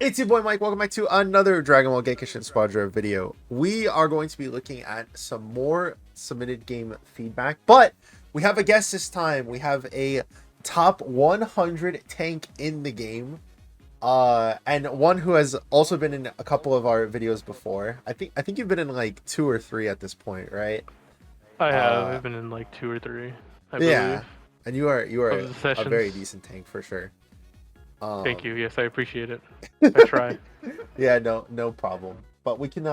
It's your boy Mike. Welcome back to another Dragon Ball Gekishin Squadra video. We are going to be looking at some more submitted game feedback, but we have a guest this time. We have a top 100 tank in the game, and one who has also been in a couple of our videos before. I think you've been in like 2 or 3 at this point, right? I have. Uh, I've been in like 2 or 3, I believe, yeah, and you are of the a very sessions. decent tank for sure. Thank you. Um, Yes, I appreciate it. I try. yeah, no problem. But we can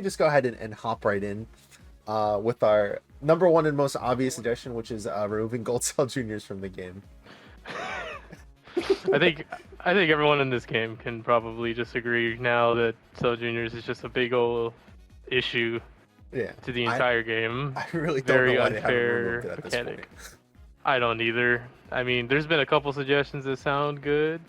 just go ahead and hop right in with our number one and most obvious suggestion, which is removing Gold Cell Juniors from the game. I think I think everyone in this game can probably just agree now that Cell Juniors is just a big old issue Yeah, to the I entire game. I really don't know Very why they haven't removed unfair it at this point. mechanic. I don't either. I mean, there's been a couple suggestions that sound good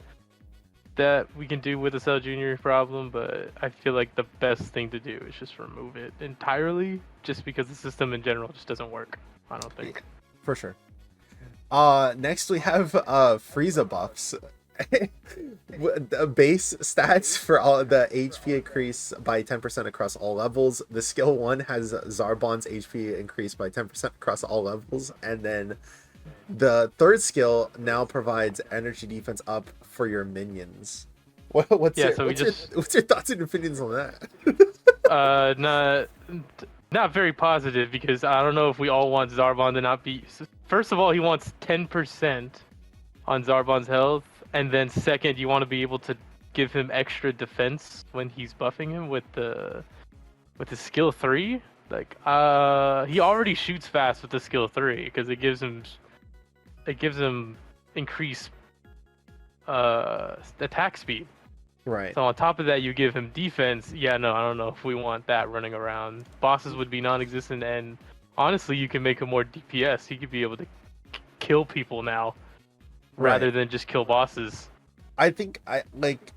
that we can do with the Cell Junior problem, but I feel like the best thing to do is just remove it entirely, just because the system in general just doesn't work. I don't Yeah, think. for sure. Next we have Frieza buffs. The base stats for all the HP increase by 10% across all levels. The skill 1 has Zarbon's HP increased by 10% across all levels, and then the third skill now provides energy defense up for your minions. What's Yeah, your so we what's your just what's your thoughts and opinions on that? not very positive, because I don't know if we all want Zarbon to not be. First of all, he wants 10% on Zarbon's health, and then second, you want to be able to give him extra defense when he's buffing him with the skill 3. Like, he already shoots fast with the skill 3 because it gives him increased attack speed. Right. So on top of that, you give him defense. Yeah, no, I don't know if we want that running around. Bosses would be non-existent, and honestly, you can make him more DPS. He could be able to kill people now rather Right. than just kill bosses. I think I like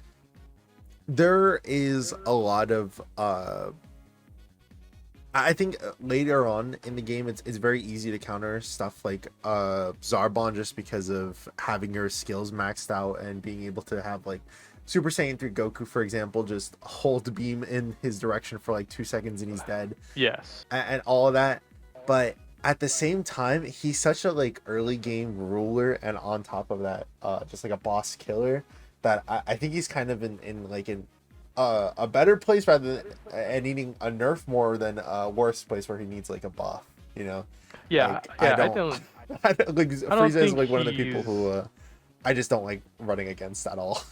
there is a lot of I think later on in the game it's very easy to counter stuff like Zarbon, just because of having your skills maxed out and being able to have like Super Saiyan 3 Goku, for example, just hold beam in his direction for like 2 seconds and he's dead, Yes. and all of that. But at the same time, he's such a like early game ruler, and on top of that, just like a boss killer, that I think he's kind of in like in a better place rather than and needing a nerf more than a worse place where he needs like a buff. You know, Yeah, like I yeah. I don't, don't. I don't like I don't Frieza is think like one of the people he's. who I just don't like running against at all.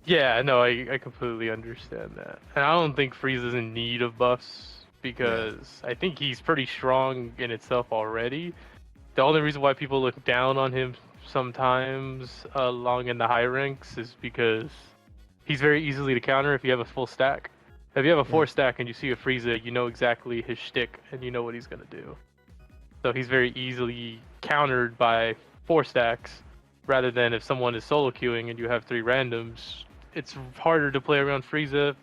Yeah, no, I completely understand that, and I don't think Frieza's in need of buffs Yeah, because I think he's pretty strong in itself already. The only reason why people look down on him sometimes along in the high ranks is because he's very easily to counter if you have a full stack. If you have a yeah, 4 stack and you see a Frieza, you know exactly his shtick and you know what he's gonna do. So he's very easily countered by 4 stacks, rather than if someone is solo queuing and you have 3 randoms. It's harder to play around Frieza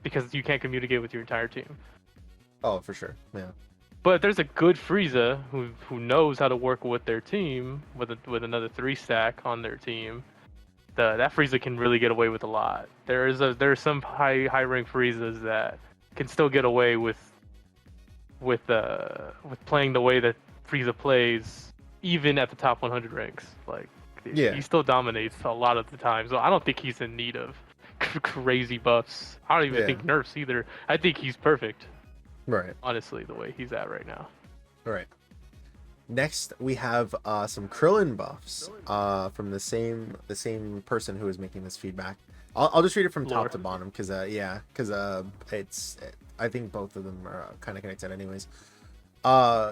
because you can't communicate with your entire team. oh for sure, yeah, But if there's a good Frieza who knows how to work with their team with another 3 stack on their team, that Frieza can really get away with a lot. There are some high rank Friezas that can still get away with playing the way that Frieza plays, even at the top 100 ranks. Like, yeah, he still dominates a lot of the time. So I don't think he's in need of crazy buffs. I don't even yeah, think nerfs either. I think he's perfect, right, honestly, the way he's at right now. right. Next, we have some Krillin buffs from the same person who is making this feedback. I'll just read it from top Lore. to bottom because I think both of them are kind of connected anyways.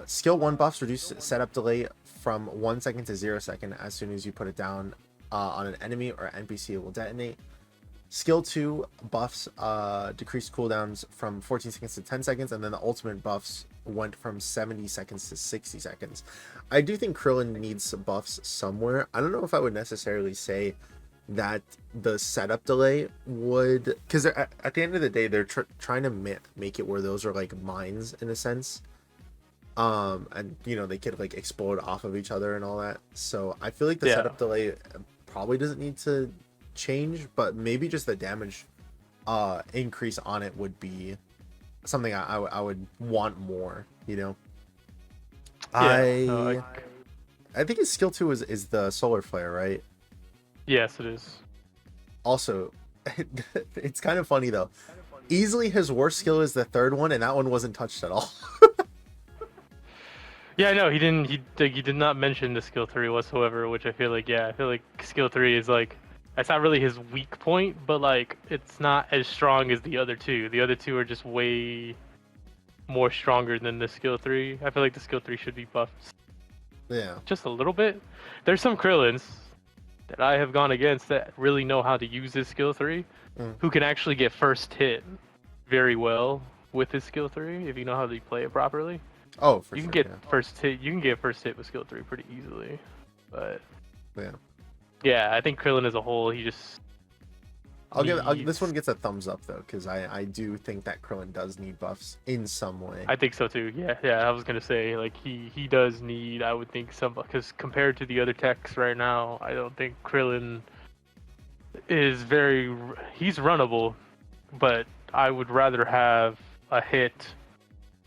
Skill 1 buffs reduce setup delay from 1 second to 0 second as soon as you put it down on an enemy or NPC. It will detonate. Skill 2 buffs decreased cooldowns from 14 seconds to 10 seconds, and then the ultimate buffs went from 70 seconds to 60 seconds. I do think Krillin needs buffs somewhere. I don't know if I would necessarily say that the setup delay would, because at the end of the day, they're trying to make it where those are like mines in a sense. And they could like explode off of each other and all that. So I feel like the Yeah. setup delay probably doesn't need to change, but maybe just the damage increase on it would be something I would want more, you know. Yeah. No, I think his skill 2 is the solar flare, right? yes, it is. Also, it's kind of funny though. Easily his worst skill is the third one, and that one wasn't touched at all. Yeah, no, he didn't. He did not mention the skill 3 whatsoever, which I feel like, yeah, I feel like skill 3 is like, that's not really his weak point, but like it's not as strong as the other two. The other two are just way more stronger than the skill 3. I feel like the skill 3 should be buffed Yeah. just a little bit. There's some Krillins that I have gone against that really know how to use his skill 3, who can actually get first hit very well with his skill 3 if you know how to play it properly. Oh, for you sure. can get first hit. You can get first hit with skill 3 pretty easily, but Yeah. yeah, I think Krillin as a whole, he just. This one gets a thumbs up though, because I do think that Krillin does need buffs in some way. I think so too. Yeah. I was gonna say like he does need. I would think some, because compared to the other techs right now, I don't think Krillin is very. He's runnable, but I would rather have a hit,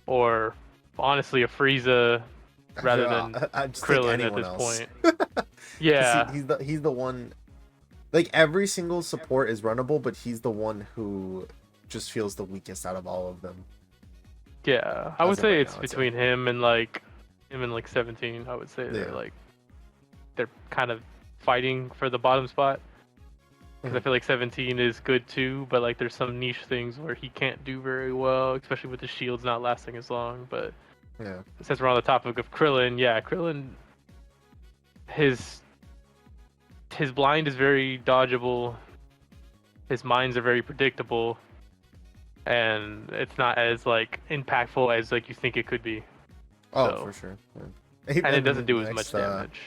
or honestly a Frieza, rather than Krillin at this point. Yeah, he's the one. Like every single support is runnable, but he's the one who just feels the weakest out of all of them. Yeah, I would say it's between him and like 17. I would say they're kind of fighting for the bottom spot. Because I feel like 17 is good too, but like there's some niche things where he can't do very well, especially with the shields not lasting as long. But yeah, since we're on the topic of Krillin, yeah, Krillin, his blind is very dodgeable. His mines are very predictable, and it's not as like impactful as like you think it could be. Oh, so, for sure. Yeah. And it doesn't do as much damage.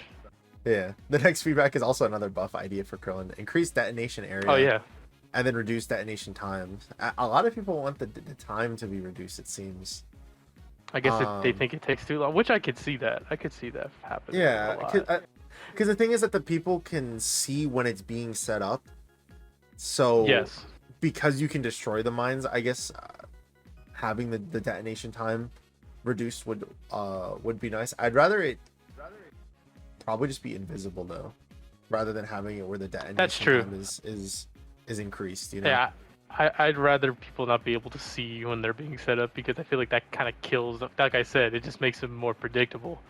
Yeah, the next feedback is also another buff idea for Krillin: increase detonation area. Oh yeah. And then reduce detonation time. A lot of people want the time to be reduced, it seems. I guess they think it takes too long, which I could see that. I could see that happening. Yeah, because the thing is that the people can see when it's being set up. So yes, because you can destroy the mines, I guess having the detonation time reduced would be nice. I'd rather it probably just be invisible though, rather than having it where the detonation time is increased. You know? Yeah, I'd rather people not be able to see when they're being set up, because I feel like that kind of kills. Like I said, it just makes them more predictable.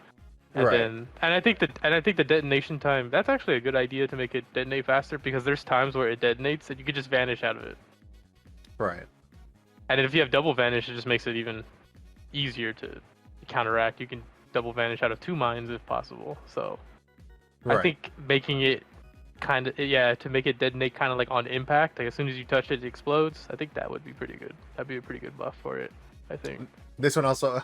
And I think the detonation time, that's actually a good idea to make it detonate faster, because there's times where it detonates and you could just vanish out of it. Right. And if you have double vanish, it just makes it even easier to counteract. You can double vanish out of 2 mines if possible. So I think making it to make it detonate kind of like on impact, like as soon as you touch it, it explodes. I think that would be pretty good. That'd be a pretty good buff for it, I think. This one also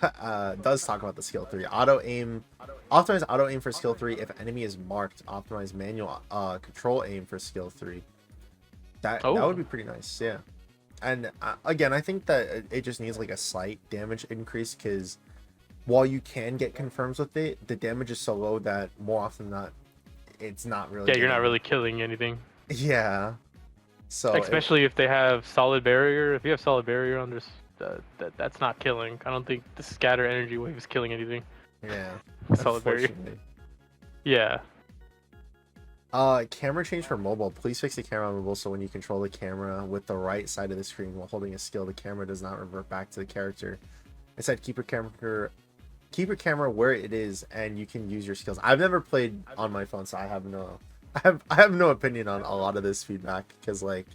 does talk about the skill 3. Optimize auto aim for skill 3 if enemy is marked. Optimize manual control aim for skill 3. That would be pretty nice, yeah. And again, I think that it just needs like a slight damage increase, because while you can get confirms with it, the damage is so low that more often than not, it's not really. Yeah, you're not really killing anything. Yeah. So especially if they have solid barrier. If you have solid barrier on this, that's not killing. I don't think the scatter energy wave is killing anything. Yeah. Solid barrier. Yeah. Camera change for mobile. Please fix the camera on mobile so when you control the camera with the right side of the screen while holding a skill, the camera does not revert back to the character. Instead, keep your camera where it is and you can use your skills. I've never played on my phone, so I have no opinion on a lot of this feedback, because like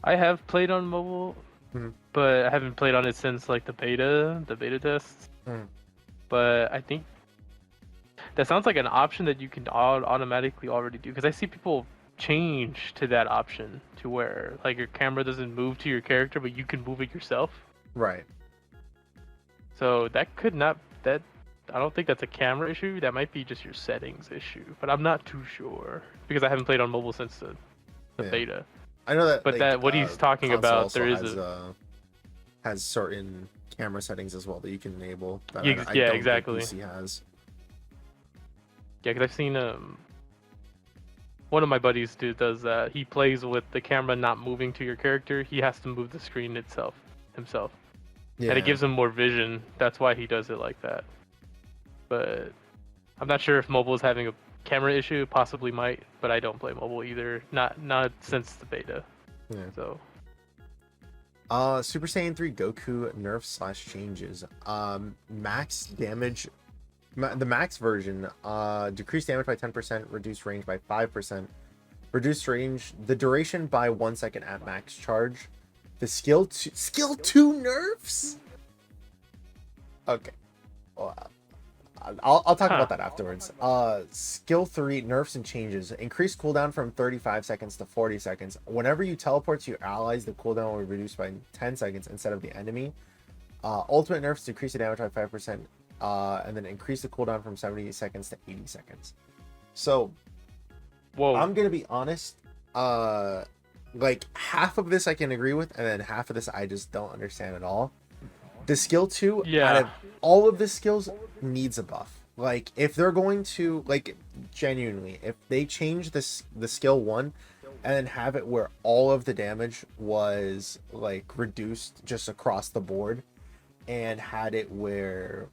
I have played on mobile, but I haven't played on it since like the beta tests. But I think that sounds like an option that you can automatically already do, because I see people change to that option to where like your camera doesn't move to your character, but you can move it yourself. Right. So that could not I don't think that's a camera issue. That might be just your settings issue, but I'm not too sure because I haven't played on mobile since the beta. I know that, but like, what he's talking about, there is has certain camera settings as well that you can enable. That yeah, exactly. PC has. Yeah, because I've seen one of my buddies does that. He plays with the camera not moving to your character. He has to move the screen itself himself, and it Yeah. gives him more vision. That's why he does it like that. But I'm not sure if mobile is having a camera issue. Possibly might, but I don't play mobile either. Not since the beta. Yeah. So Super Saiyan 3 Goku nerfs slash changes. Max damage. The max version, decreased damage by 10%, reduced range by 5%, reduced range, the duration by 1 second at max charge. The skill 2 nerfs? Okay. Well, I'll talk about that afterwards. Skill 3 nerfs and changes. Increased cooldown from 35 seconds to 40 seconds. Whenever you teleport to your allies, the cooldown will be reduced by 10 seconds instead of the enemy. Ultimate nerfs decrease the damage by 5%. And then increase the cooldown from 70 seconds to 80 seconds. So, whoa. I'm gonna be honest. Like half of this I can agree with, and then half of this I just don't understand at all. The skill 2, out of all of the skills, needs a buff. Like if they're going to, like, genuinely, if they change the skill 1 and then have it where all of the damage was like reduced just across the board, and had it where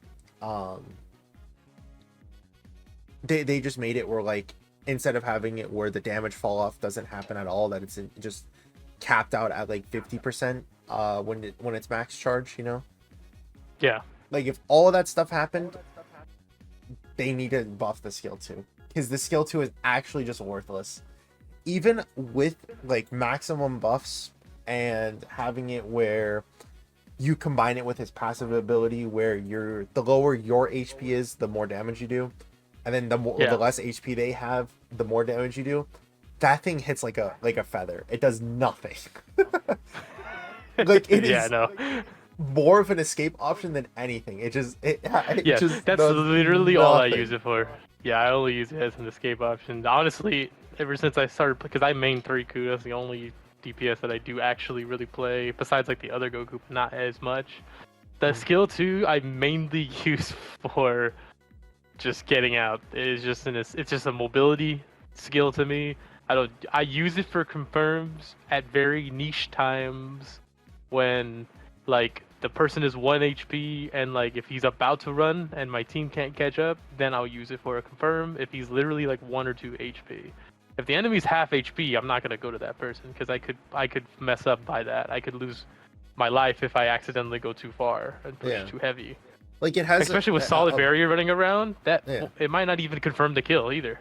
they just made it where, like, instead of having it where the damage fall off doesn't happen at all, that it's just capped out at like 50% when it's max charge, you know? Yeah. Like if all of that stuff happened, they need to buff the skill 2, because the skill 2 is actually just worthless. Even with like maximum buffs and having it where you combine it with his passive ability where the lower your HP is, the more damage you do, and then the less HP they have, the more damage you do. That thing hits like a feather. It does nothing. Like it is more of an escape option than anything. That's literally all I use it for. Yeah, I only use it as an escape option. Honestly, ever since I started, because I main 3Ku, that's the only DPS that I do actually really play, besides like the other Goku, but not as much. The skill 2 I mainly use for just getting out. It's just a mobility skill to me. I use it for confirms at very niche times when like the person is 1 HP and like if he's about to run and my team can't catch up, then I'll use it for a confirm if he's literally like 1 or 2 HP. If the enemy's half HP, I'm not gonna go to that person because I could mess up by that. I could lose my life if I accidentally go too far and push too heavy. Like it has, especially with solid barrier running around, it might not even confirm the kill either.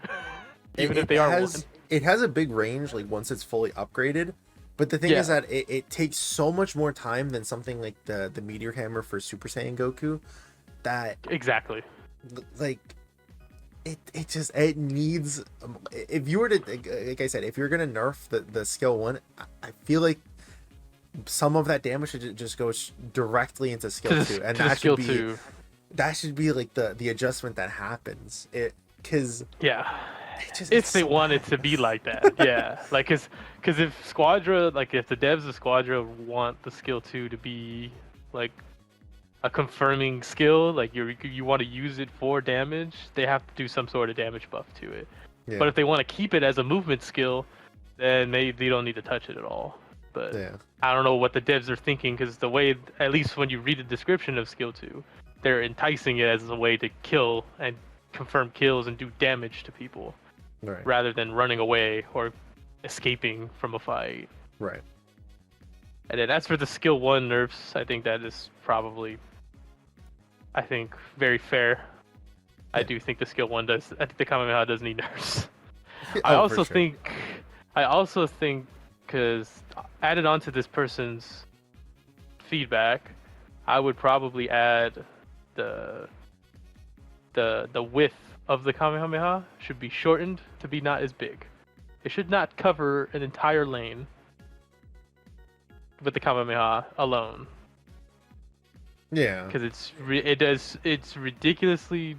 Even if they are one. It has a big range like once it's fully upgraded, but the thing is that it takes so much more time than something like the Meteor Hammer for Super Saiyan Goku. That exactly, like it needs, if you were to, like I said, if you're gonna nerf the skill 1, I feel like some of that damage should just go directly into skill 2, and that should be like the adjustment that happens. Because if they want it to be like that, like because if Squadra, like if the devs of Squadra want the skill 2 to be like a confirming skill, like you want to use it for damage, they have to do some sort of damage buff to it. But if they want to keep it as a movement skill, then they don't need to touch it at all. But I don't know what the devs are thinking, because the way, at least when you read the description of skill 2, they're enticing it as a way to kill and confirm kills and do damage to people, rather than running away or escaping from a fight. Right. And then as for the skill 1 nerfs, I think that is probably, very fair. I do think the skill 1 does. I think the Kamehameha does need nerfs. I also think, because added on to this person's feedback, I would probably add the width of the Kamehameha should be shortened to be not as big. It should not cover an entire lane with the Kamehameha alone. Yeah. Because it's ridiculously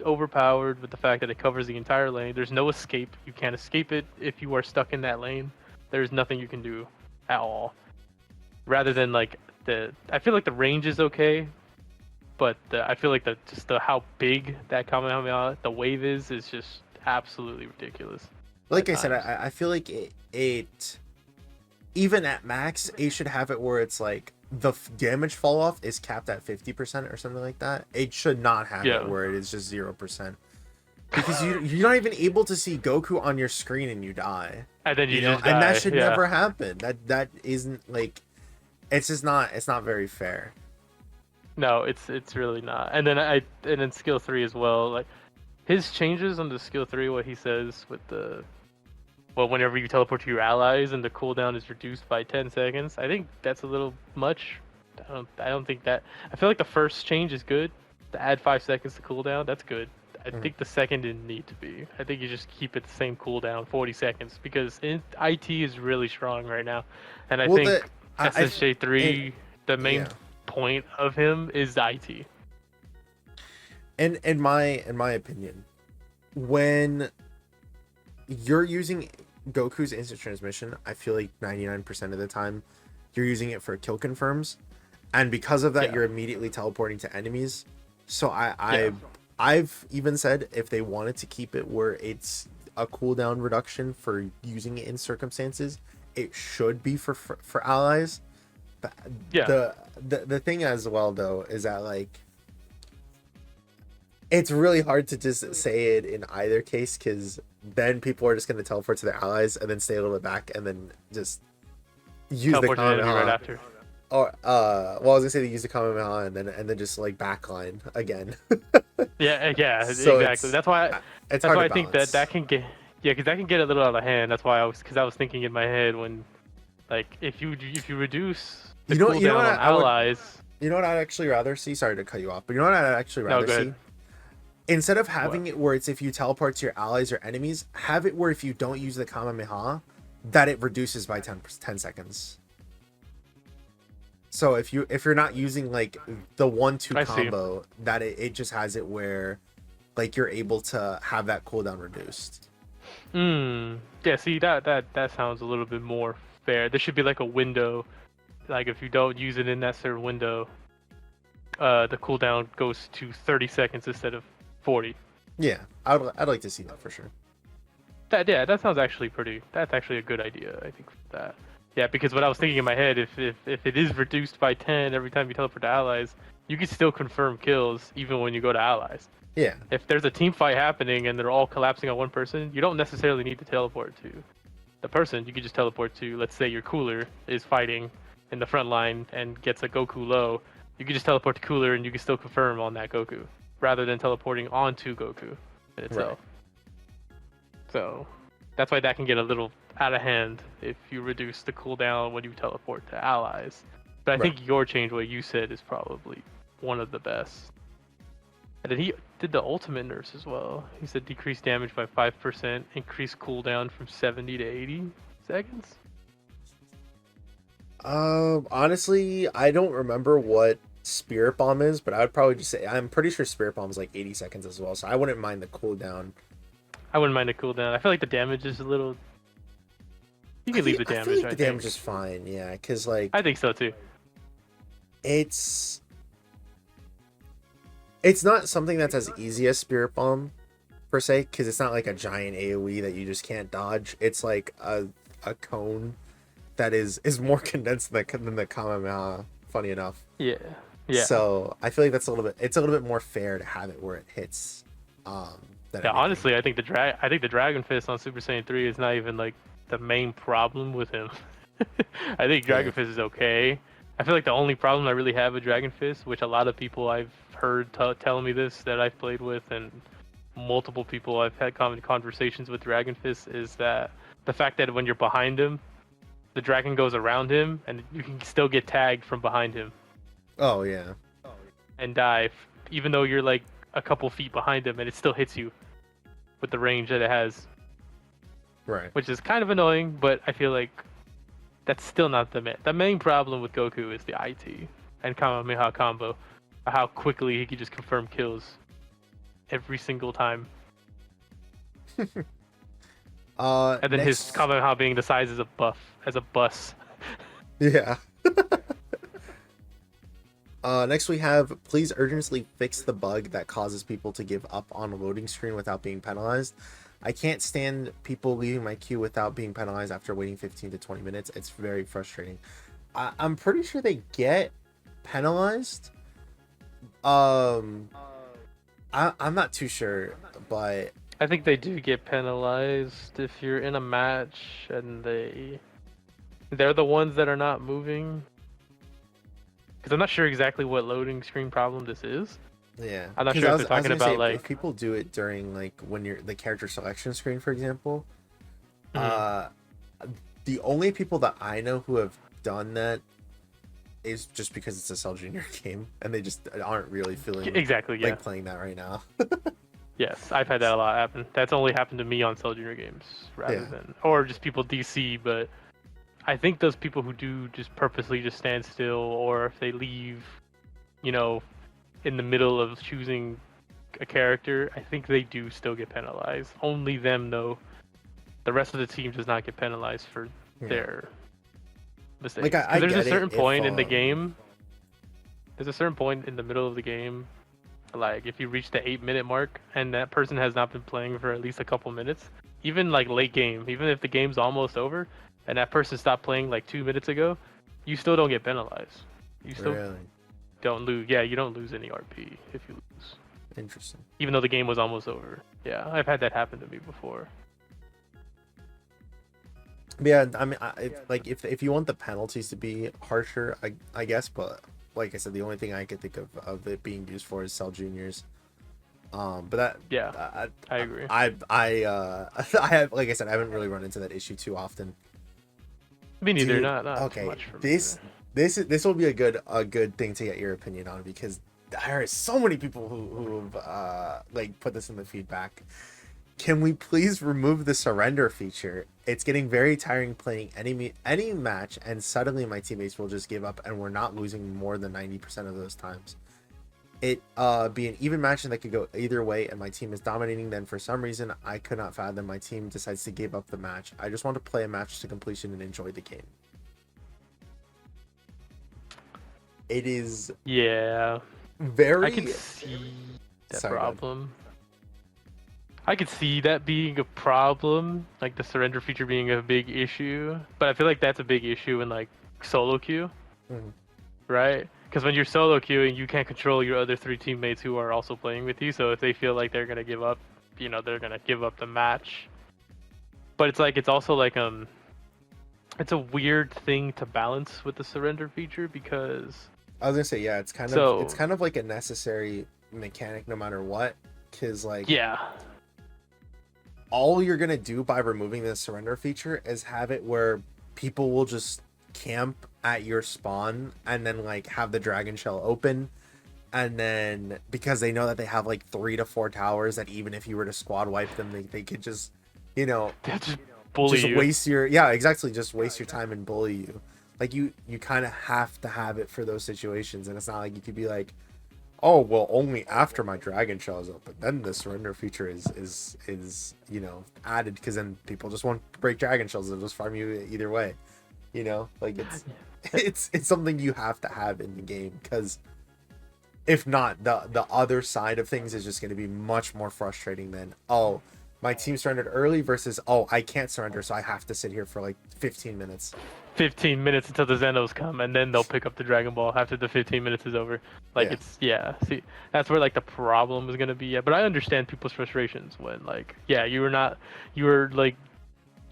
overpowered with the fact that it covers the entire lane. There's no escape. You can't escape it if you are stuck in that lane. There's nothing you can do at all. Rather than like I feel like the range is okay, but I feel like how big that Kamehameha, the wave is just absolutely ridiculous. Like I said, times. I feel like it even at max, it should have it where it's like the damage fall off is capped at 50% or something like that. It should not have it Yeah. where it is just 0%. Because you're not even able to see Goku on your screen and you die. And then you just And that die. should Yeah. never happen. That isn't like it's not very fair. No, it's really not. And then skill 3 as well. Like his changes on the skill 3, what he says with the whenever you teleport to your allies and the cooldown is reduced by 10 seconds. I think that's a little much. I don't think that. I feel like the first change is good. To add 5 seconds to cooldown, that's good. I think the second didn't need to be. I think you just keep it the same cooldown, 40 seconds, because IT is really strong right now, and I Well, think SSJ3, the main yeah. point of him is the IT. In my opinion, when you're using Goku's instant transmission, I feel like 99% of the time you're using it for kill confirms, and because of that, Yeah. you're immediately teleporting to enemies. So I've even said if they wanted to keep it where it's a cooldown reduction for using it in circumstances, it should be for allies. But Yeah. the thing as well though is that like it's really hard to just say it in either case, because then people are just going to teleport to their allies and then stay a little bit back and then just use Teleport the to the enemy right Kamehameha. after. Or well, I was gonna say they use the Kamehameha and then just like backline again. Yeah, So exactly. That's why it's that's hard why to I think balance. that can get because that can get a little out of hand. That's why I was thinking in my head when like if you reduce the You know cooldown what on allies. you know what I'd actually rather see. Sorry to cut you off, but you know what I'd actually No, rather go see. ahead. Instead of What? having it where it's if you teleport to your allies or enemies, have it where if you don't use the Kamehameha, that it reduces by 10 seconds. So if you're not using like the 1-2 I see. combo, that it just has it where like you're able to have that cooldown reduced. Yeah. See that sounds a little bit more fair. There should be like a window. Like if you don't use it in that certain window, the cooldown goes to 30 seconds instead of 40. Yeah, I'd like to see that for sure. That sounds actually pretty. That's actually a good idea. I think for that. Yeah, because what I was thinking in my head, if it is reduced by 10 every time you teleport to allies, you can still confirm kills even when you go to allies. Yeah, If there's a team fight happening and they're all collapsing on one person, you don't necessarily need to teleport to the person. You can just teleport to, let's say your cooler is fighting in the front line and gets a Goku low. You can just teleport to cooler and you can still confirm on that Goku, rather than teleporting onto Goku in itself. So that's why that can get a little out of hand if you reduce the cooldown when you teleport to allies. But I think your change, what you said, is probably one of the best. And then he did the ultimate nurse as well. He said decrease damage by 5%, increase cooldown from 70 to 80 seconds. Honestly, I don't remember what Spirit Bomb is, but I would probably just say I'm pretty sure Spirit Bomb is like 80 seconds as well, so I wouldn't mind the cooldown. I wouldn't mind the cooldown. I feel like the damage is a little. You can leave the damage. I feel like I the think. damage is fine, yeah, because like I think so too. it's not something that's as easy as Spirit Bomb per se, because it's not like a giant AoE that you just can't dodge. It's like a cone that is more condensed than the Kamehameha, funny enough. Yeah. Yeah. So I feel like it's a little bit more fair to have it where it hits. Than Yeah, anything. honestly, I think the Dragon Fist on Super Saiyan 3 is not even like the main problem with him. I think Dragon Fist is okay. I feel like the only problem I really have with Dragon Fist, which a lot of people I've heard telling me this that I've played with, and multiple people I've had conversations with Dragon Fist, is that the fact that when you're behind him, the dragon goes around him, and you can still get tagged from behind him Oh yeah. and die, even though you're like a couple feet behind him, and it still hits you with the range that it has, Right. which is kind of annoying. But I feel like that's still not the main problem with Goku is the IT and Kamehameha combo, how quickly he can just confirm kills every single time. And then his Kamehameha being the size as a bus. Yeah. Next we have, please urgently fix the bug that causes people to give up on a loading screen without being penalized. I can't stand people leaving my queue without being penalized after waiting 15 to 20 minutes. It's very frustrating. I'm pretty sure they get penalized. I'm not too sure, but I think they do get penalized if you're in a match and they're the ones that are not moving. Because I'm not sure exactly what loading screen problem this is. yeah. I'm not 'Cause sure I if was, they're I was talking gonna say about if like. people do it during like when you're the character selection screen, for example, Mhm. uh, the only people that I know who have done that is just because it's a Cell Junior game and they just aren't really feeling Exactly, yeah. like playing that right now. Yes, I've had that a lot happen. That's only happened to me on Cell Junior games rather Yeah. than, or just people DC. But I think those people who do just purposely just stand still, or if they leave, you know, in the middle of choosing a character, I think they do still get penalized. Only them though. The rest of the team does not get penalized for Yeah. their mistakes. Like Because I there's a get it certain if point in the game. There's a certain point in the middle of the game, like if you reach the 8-minute mark and that person has not been playing for at least a couple minutes, even like late game, even if the game's almost over and that person stopped playing like 2 minutes ago, you still don't get penalized. You still really don't lose. Yeah, you don't lose any RP if you lose, interesting. even though the game was almost over. Yeah, I've had that happen to me before. But yeah, I mean, like if you want the penalties to be harsher, I guess, but like I said, the only thing I could think of it being used for is Cell Juniors. But that Yeah, I agree. I have, like I said, I haven't really run into that issue too often. Me neither. Dude, Not too okay, much for me. this will be a good thing to get your opinion on, because there are so many people who've like put this in the feedback. Can we please remove the surrender feature? It's getting very tiring playing any match, and suddenly my teammates will just give up, and we're not losing more than 90% of those times. It be an even match that could go either way, and my team is dominating. Then for some reason I could not fathom my team decides to give up the match. I just want to play a match to completion and enjoy the game. It is very. I can see that Sorry, problem. I could see that being a problem, like the surrender feature being a big issue. But I feel like that's a big issue in like solo queue, right? Because when you're solo queuing, you can't control your other 3 teammates who are also playing with you. So if they feel like they're gonna give up, they're gonna give up the match. But it's also like it's a weird thing to balance with the surrender feature because I was gonna say, yeah, it's kind of like a necessary mechanic no matter what, because like all you're gonna do by removing the surrender feature is have it where people will just camp at your spawn and then like have the dragon shell open, and then because they know that they have like 3 to 4 towers, that even if you were to squad wipe them, they could just just bully you. waste your just waste your time and bully you. Like you kind of have to have it for those situations, and it's not like you could be like, oh well, only after my dragon shell is open then the surrender feature is added, because then people just want to break dragon shells and just farm you either way. Like it's something you have to have in the game, because if not, the other side of things is just going to be much more frustrating than, oh, my team surrendered early versus, oh, I can't surrender, so I have to sit here for like 15 minutes. 15 minutes until the Xenos come, and then they'll pick up the Dragon Ball after the 15 minutes is over. Like see, that's where like the problem is gonna be. Yeah, but I understand people's frustrations when like, you were like,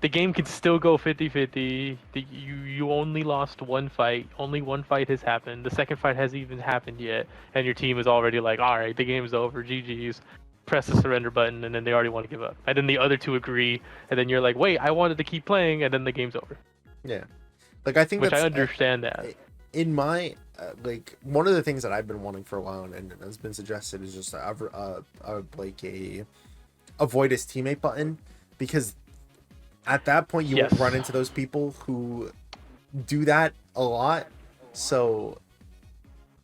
the game can still go 50-50. You only lost one fight. Only one fight has happened. The second fight hasn't even happened yet, and your team is already like, all right, the game's over. GG's. Press the surrender button, and then they already want to give up. And then the other 2 agree, and then you're like, wait, I wanted to keep playing, and then the game's over. Yeah. Like I think Which that's, I understand that. In my like one of the things that I've been wanting for a while and has been suggested is just like a avoid his teammate button, because at that point you won't run into those people who do that a lot. So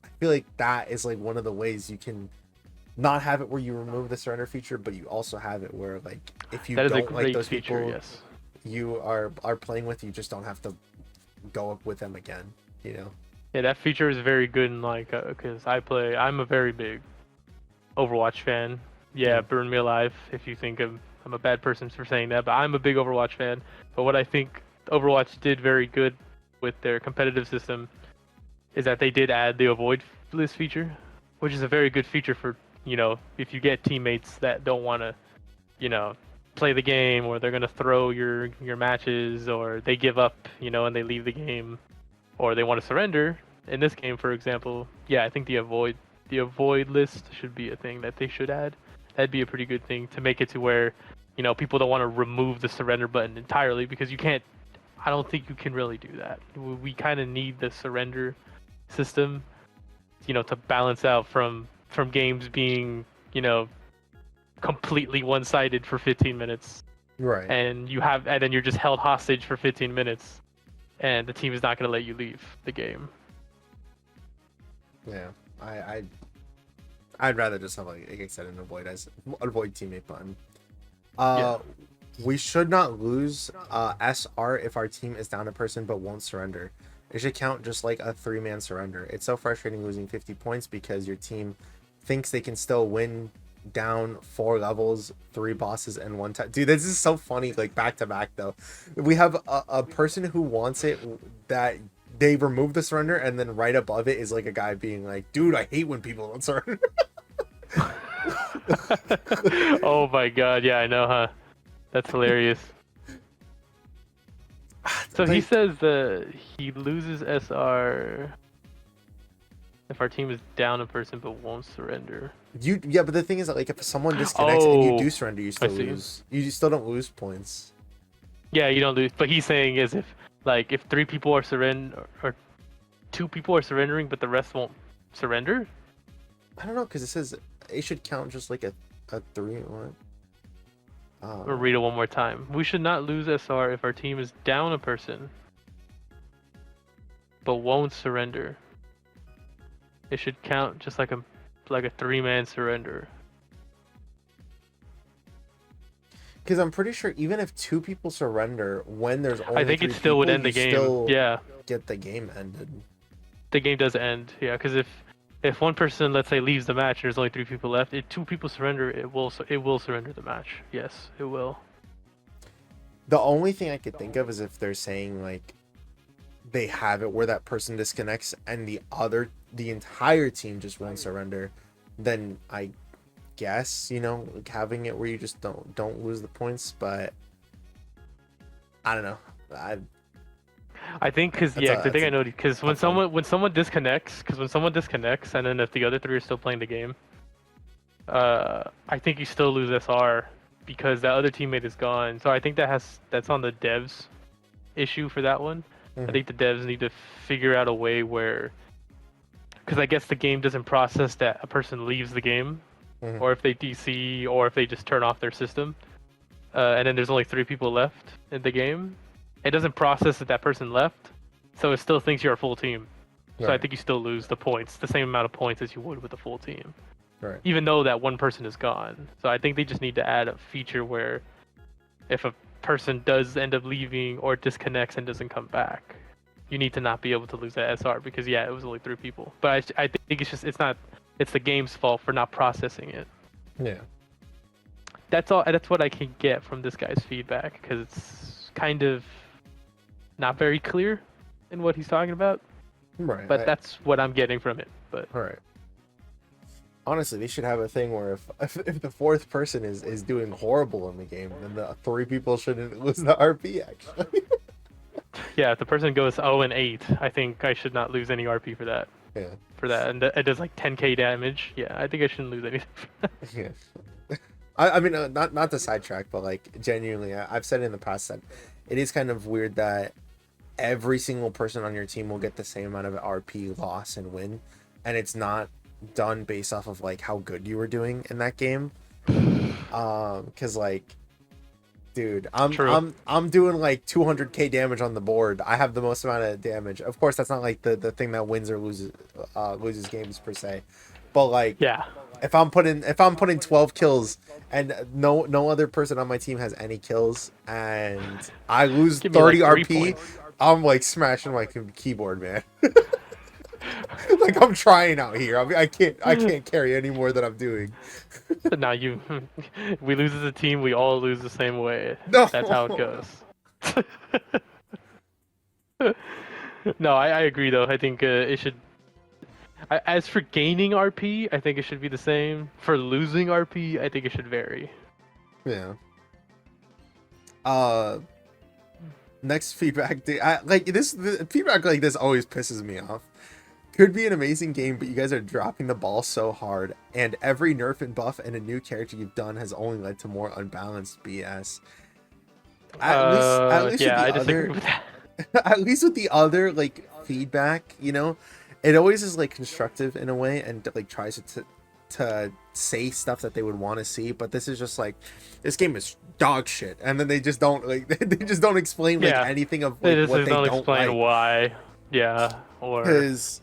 I feel like that is like one of the ways you can not have it where you remove the surrender feature, but you also have it where like if you don't like those people you are playing with, you just don't have to go up with them again. Yeah, that feature is very good in like because I'm a very big Overwatch fan. Burn me alive if you think I'm I'm a bad person for saying that, but I'm a big Overwatch fan. But what I think Overwatch did very good with their competitive system is that they did add the avoid list feature, which is a very good feature for, if you get teammates that don't want to, play the game, or they're going to throw your matches, or they give up, and they leave the game, or they want to surrender. In this game, for example, yeah, I think the avoid list should be a thing that they should add. That'd be a pretty good thing to make it to where, people don't want to remove the surrender button entirely, because you can't. I don't think you can really do that. We kind of need the surrender system, to balance out from games being, completely one-sided for 15 minutes. Right. And then you're just held hostage for 15 minutes, and the team is not going to let you leave the game. Yeah, I'd rather just have like I said an avoid teammate button. We should not lose SR if our team is down a person but won't surrender. It should count just like a 3-man surrender. It's so frustrating losing 50 points because your team thinks they can still win down 4 levels, 3 bosses, and 1 time. Dude, this is so funny, like back to back though. We have a person who wants it that they remove the surrender, and then right above it is like a guy being like, dude, I hate when people don't surrender. Oh my god, yeah, I know, huh? That's hilarious. So he says he loses SR if our team is down a person but won't surrender. Yeah, but the thing is that like if someone disconnects and you do surrender, you still lose. You still don't lose points. Yeah, you don't lose. But he's saying is if 3 people are or 2 people are surrendering but the rest won't surrender. I don't know, because it says it should count just like a 3 or. We'll read it one more time. We should not lose SR if our team is down a person but won't surrender. It should count just like a 3-man surrender. Because I'm pretty sure even if 2 people surrender, when there's only I think 3 it still would end the game. Still yeah, get the game ended. The game does end. Yeah, because if one person, let's say, leaves the match and there's only 3 people left, if 2 people surrender, it will surrender the match. Yes, it will. The only thing I could think of is if they're saying like they have it where that person disconnects and the entire team just won't surrender, then I guess like having it where you just don't lose the points. But I don't know. I think the thing I know, because when someone disconnects, and then if the other 3 are still playing the game, I think you still lose SR because that other teammate is gone. So I think that's on the devs issue for that one. I think the devs need to figure out a way where, because I guess the game doesn't process that a person leaves the game, or if they DC, or if they just turn off their system, and then there's only 3 people left in the game. It doesn't process that person left, so it still thinks you're a full team. So Right. I think you still lose the points, the same amount of points as you would with a full team. Right. Even though that one person is gone. So I think they just need to add a feature where if a person does end up leaving or disconnects and doesn't come back, you need to not be able to lose that SR because it was only 3 people. But I think it's the game's fault for not processing it. Yeah. That's all. That's what I can get from this guy's feedback, because it's kind of not very clear in what he's talking about. Right. But that's what I'm getting from it. But all right. Honestly, they should have a thing where if the 4th person is doing horrible in the game, then the 3 people shouldn't lose the RP actually. yeah, if the person goes 0-8, I think I should not lose any RP for that. Yeah. For that, and it does like 10k damage. Yeah, I think I shouldn't lose anything. Yeah. I mean, not to sidetrack, but like genuinely, I've said it in the past that it is kind of weird that every single person on your team will get the same amount of RP loss and win, and it's not done based off of like how good you were doing in that game. Because like, dude, I'm doing like 200k damage on the board. I have the most amount of damage. Of course, that's not like the thing that wins or loses games per se, but like, yeah. If I'm putting 12 kills and no other person on my team has any kills and I lose 30 RP, I'm like smashing my keyboard, man. Like I'm trying out here. I can't carry any more than I'm doing. Now we lose as a team, we all lose the same way. No. That's how it goes. No, I agree though. I think it should. As for gaining RP, I think it should be the same. For losing RP, I think it should vary. Yeah. Next feedback. The feedback like this always pisses me off. Could be an amazing game, but you guys are dropping the ball so hard, and every nerf and buff and a new character you've done has only led to more unbalanced BS. At least Yeah, I with the disagree other, with that. at least with the other like feedback, it always is like constructive in a way, and like tries to say stuff that they would want to see. But this is just like, this game is dog shit, and then they just don't like they just don't explain like anything of They like just what they don't don't explain like. why. Yeah, or Because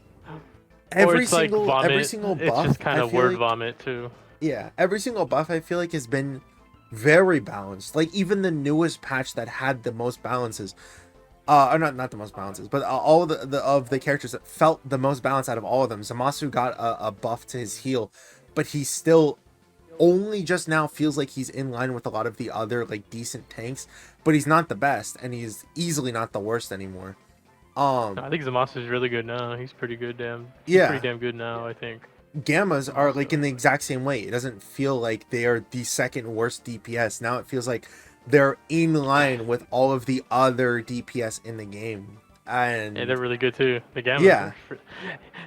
it's like vomit. every single buff, It's just kind I of feel word like, vomit too. yeah, every single buff I feel like has been very balanced. Like even the newest patch that had the most balances, or not the most balances, but all of the characters that felt the most balanced out of all of them. Zamasu got a buff to his heal, but he still only just now feels like he's in line with a lot of the other like decent tanks, but he's not the best, and he's easily not the worst anymore. I think Zamasu is really good now. He's pretty good, He's Yeah. pretty damn good now, I think. Gammas are like in the exact same way. It doesn't feel like they are the second worst DPS. Now it feels like they're in line with all of the other DPS in the game. And Yeah, they're really good too. The Gamma. Yeah.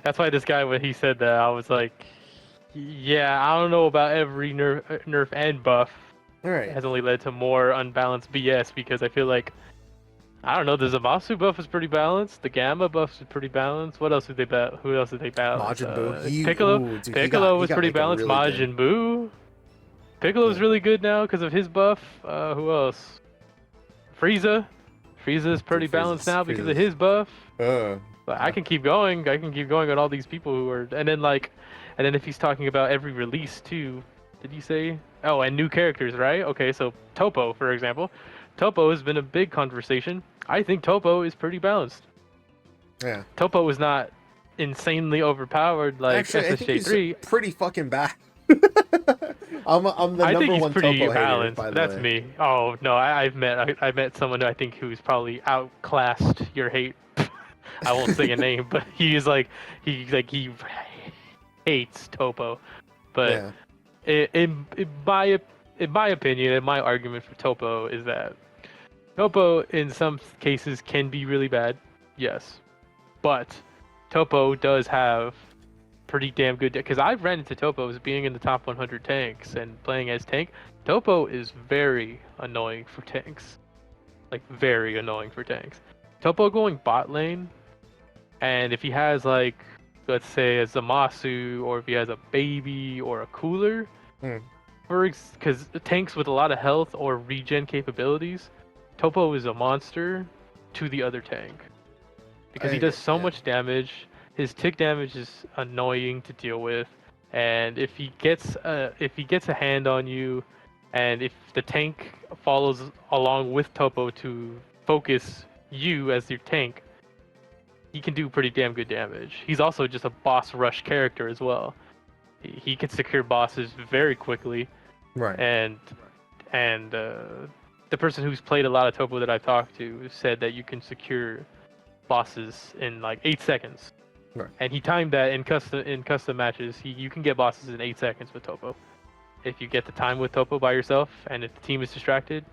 That's why this guy, when he said that, I was like, yeah, I don't know about every nerf and buff. all right. Has only led to more unbalanced BS, because I feel like, I don't know, the Zamasu buff is pretty balanced. The Gamma buff is pretty balanced. What else did they Who else did they balance? Majin Buu. Piccolo. Dude, Piccolo he was got, pretty like, a balanced. really good- Majin Buu. Piccolo's Yeah. really good now because of his buff. Who else? Frieza. Frieza's pretty balanced now because of his buff. But I can keep going. I can keep going on all these people who are, and then if he's talking about every release too, did you say? Oh, and new characters, right? Okay, so Topo, for example. Topo has been a big conversation. I think Topo is pretty balanced. Yeah. Topo is not insanely overpowered like Actually, I think SSJ3. he's pretty fucking bad. I'm the I number think he's one pretty Topo balanced. hater, by the That's way. me. Oh no, I've met someone I think who's probably outclassed your hate. I won't say a name, but he hates Topo. But Yeah. in my opinion, and my argument for Topo is that Topo in some cases can be really bad, yes, but Topo does have pretty damn good, because I've ran into Topo as being in the top 100 tanks and playing as tank. Topo is very annoying for tanks, like very annoying for tanks. Topo going bot lane, and if he has like, let's say a Zamasu, or if he has a baby or a cooler, because tanks with a lot of health or regen capabilities, Topo is a monster to the other tank, because he does so much damage. His tick damage is annoying to deal with, and if he gets a hand on you, and if the tank follows along with Topo to focus you as your tank, he can do pretty damn good damage. He's also just a boss rush character as well. He can secure bosses very quickly, Right. and the person who's played a lot of Topo that I've talked to said that you can secure bosses in like 8 seconds. Right. And he timed that in custom matches. You can get bosses in 8 seconds with Topo. If you get the time with Topo by yourself, and if the team is distracted,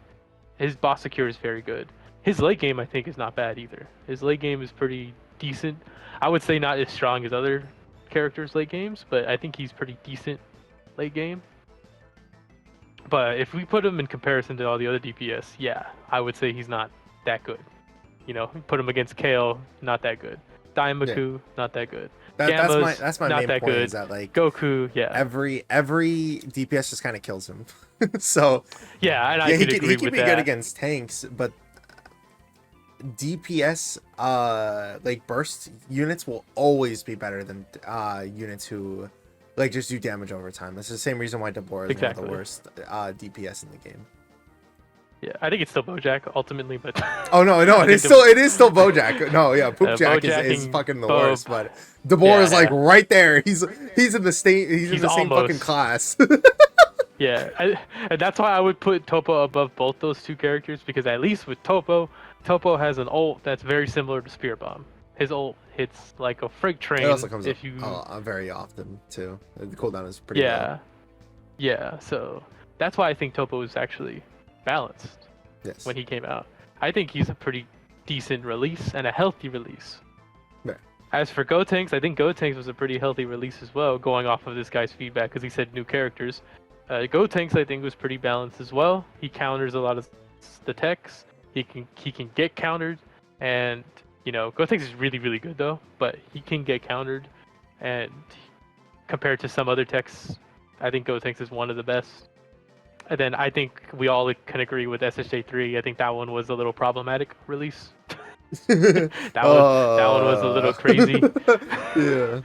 his boss secure is very good. His late game, I think, is not bad either. His late game is pretty decent. I would say not as strong as other characters' late games, but I think he's pretty decent late game. But if we put him in comparison to all the other DPS, yeah, I would say he's not that good. Put him against Kale, not that good. Daimaku, not that good. That's my not main that point, good. is that like Goku, yeah. every DPS just kind of kills him. So yeah, and I he could can, agree he can with be that. good against tanks, but DPS like burst units will always be better than units who like just do damage over time. That's the same reason why Deborah is one of the worst DPS in the game. Yeah, I think it's still BoJack ultimately, but Oh no, I it is think still BoJack. No, yeah, Poopjack is BoJack fucking the Bo, worst, but DeBoer is like yeah, right there. He's in the same he's fucking almost. class. Yeah, and that's why I would put Topo above both those two characters because at least with Topo, Topo has an ult that's very similar to Spear Bomb. His ult hits like a freight It also train comes up if you. very often too. The cooldown is pretty low. Yeah, yeah. So that's why I think Topo is actually balanced Yes. when he came out. I think he's a pretty decent release and a healthy release. Yeah. As for Gotenks, I think Gotenks was a pretty healthy release as well, going off of this guy's feedback because he said new characters. Gotenks I think was pretty balanced as well. He counters a lot of the techs. He can get countered, and you know Gotenks is really really good though, but he can get countered, and compared to some other techs, I think Gotenks is one of the best. And then I think we all can agree with SSJ3. I think that one was a little problematic release. That one was a little crazy. Yeah.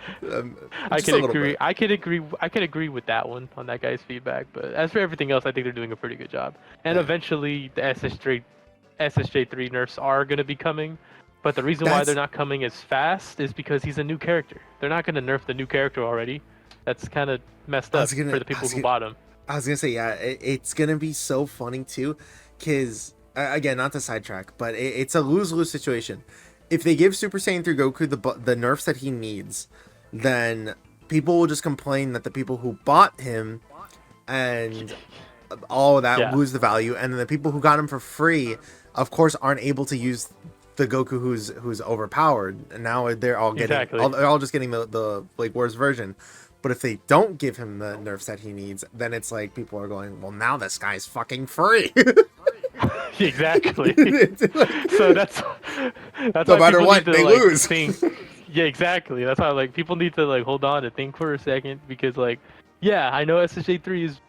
I Just can a little agree. bit. I can agree. I can agree with that one on that guy's feedback. But as for everything else, I think they're doing a pretty good job. And Yeah. eventually, the SSJ3 nerfs are going to be coming. But the reason why they're not coming as fast is because he's a new character. They're not going to nerf the new character already. That's kind of messed up for the people who bought him. I was gonna say, yeah, it's gonna be so funny too, because again, not to sidetrack, but it's a lose-lose situation. If they give Super Saiyan 3 Goku the nerfs that he needs, then people will just complain that the people who bought him and all of that lose the value, and then the people who got him for free, of course, aren't able to use the Goku who's overpowered, and now they're all getting they're all just getting the like worst version. But if they don't give him the nerfs that he needs, then it's like people are going, well, now this guy's fucking free. Exactly. So that's no matter what, they lose. Think. Yeah, exactly. That's why like people need to like hold on and think for a second because like, yeah, I know SSJ3 is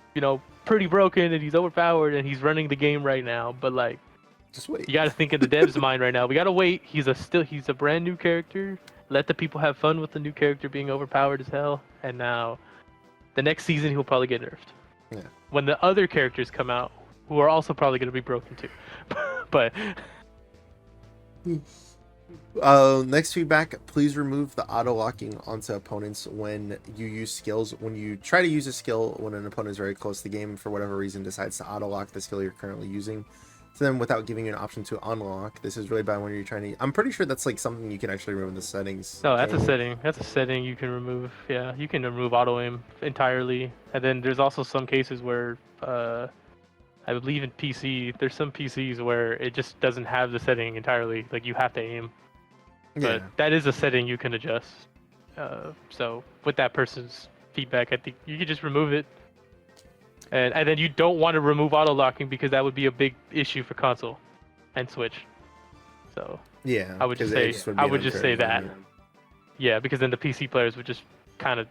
pretty broken and he's overpowered and he's running the game right now, but like, just wait. You got to think in the devs' mind right now. We got to wait. He's a brand new character. Let the people have fun with the new character being overpowered as hell. And now, the next season he'll probably get nerfed. Yeah. When the other characters come out, who are also probably going to be broken too. But next feedback, please remove the auto locking onto opponents when you use skills. When you try to use a skill when an opponent is very close to the game, for whatever reason decides to auto lock the skill you're currently using to them without giving you an option to unlock. This is really bad when you're trying to. I'm pretty sure that's like something you can actually remove in the settings. No, that's a setting. That's a setting you can remove. Yeah, you can remove auto aim entirely. And then there's also some cases where I believe in PC, there's some PCs where it just doesn't have the setting entirely. Like you have to aim. But that is a setting you can adjust. So with that person's feedback, I think you could just remove it. And then you don't want to remove auto locking because that would be a big issue for console and Switch. So yeah, I would just say that. Yeah, because then the PC players would just kind of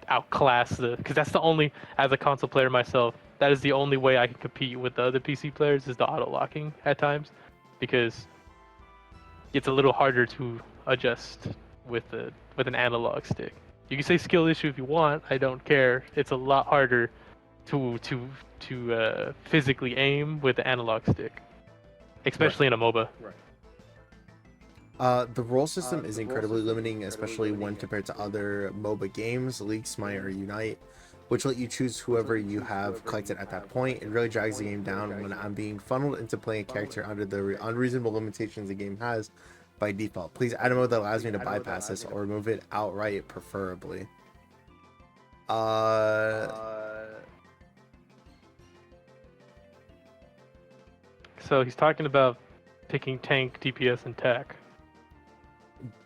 outclass because that's the only, as a console player myself, that is the only way I can compete with the other PC players is the auto locking at times, because it's a little harder to adjust with an analog stick. You can say skill issue if you want. I don't care. It's a lot harder to physically aim with the analog stick, especially in a MOBA. The roll system is incredibly limiting, especially when compared to other MOBA games, League, Smite, or Unite, which let you choose whoever you have collected at that point. It really drags the game down when I'm being funneled into playing a character under the unreasonable limitations the game has by default. Please add a mode that allows me to bypass this or remove it outright, preferably. So he's talking about picking tank, DPS, and tech.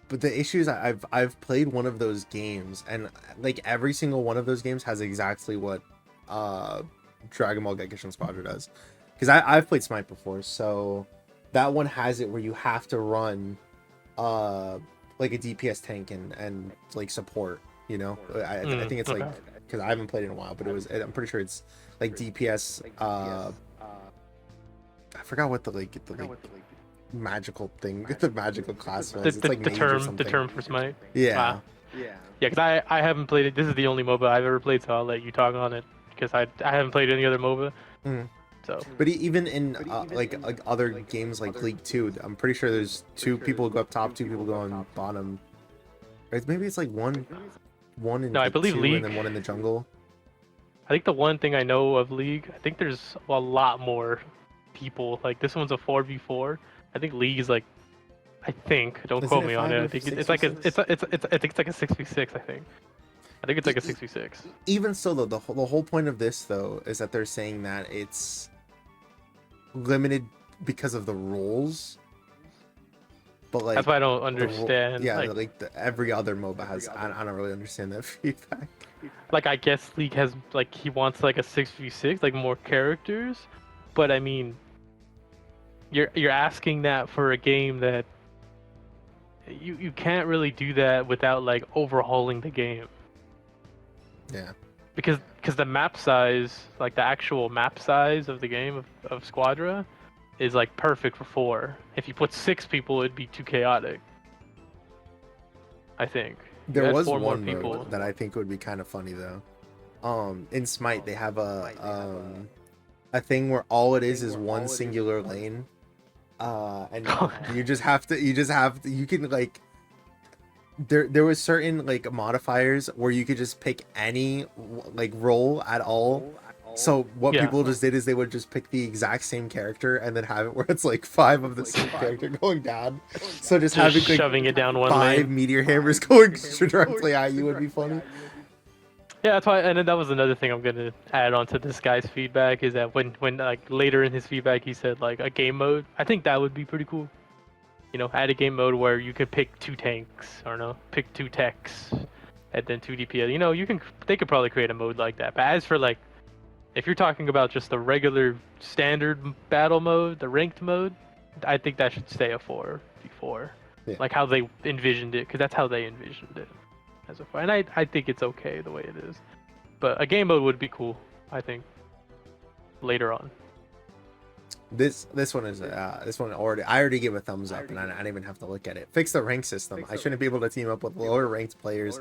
But the issue is I've played one of those games, and like every single one of those games has exactly what Dragon Ball Gekishin Squadra does. Because I've played Smite before, so that one has it where you have to run like a DPS tank and like support. You know, I think it's like, because I haven't played it in a while, but I'm pretty sure it's like DPS. I forgot what the magical thing, the magical class was. The term for Smite. Yeah. Yeah, because I haven't played it. This is the only MOBA I've ever played, so I'll let you talk on it because I haven't played any other MOBA. Mm-hmm. So But even in like other games like League 2, I'm pretty sure there's 2 people who go up top, 2 people go on bottom. Right? Maybe it's like one in no, I like believe 2 and League. then one in the jungle. I think the one thing I know of League, I think there's a lot more people. Like this one's a 4v4. I think League is like, I think. Don't Isn't quote it me on it. 5 I or think 6 it's v like a, 6? I think it's like a 6v6. I think it's like a 6v6. Even so, though, the whole point of this though is that they're saying that it's limited because of the rules. But like That's why I don't the understand. yeah, like every other MOBA has. I don't really understand that feedback. I guess League has like he wants like a 6v6, like more characters, but I mean, you're asking that for a game that you can't really do that without like overhauling the game. Yeah. Because the map size, like the actual map size of the game of Squadra, is like perfect for 4. If you put 6 people, it'd be too chaotic. I think. You There had was 4 more one people. mode that I think would be kind of funny though. In Smite they have a thing where all it is one singular lane. And you can like there was certain like modifiers where you could just pick any like role at all. So what Yeah. people just did is they would just pick the exact same character and then have it where it's like 5 of the same character going down. So just having like shoving it down one 5 lane. meteor hammers going directly at you would be funny. Yeah, that's why, and then that was another thing I'm gonna add on to this guy's feedback is that when like later in his feedback he said like a game mode. I think that would be pretty cool. You know, add a game mode where you could pick 2 tanks, or no, pick 2 techs, and then 2 DPS. You know, they could probably create a mode like that. But as for like, if you're talking about just the regular standard battle mode, the ranked mode, I think that should stay a 4v4, Yeah. like how they envisioned it, because that's how they envisioned it as a 4. And I think it's okay the way it is. But a game mode would be cool, I think, later on. This one is I already gave a thumbs up and I didn't even have to look at it. Fix the rank system. I shouldn't be able to team up with lower ranked players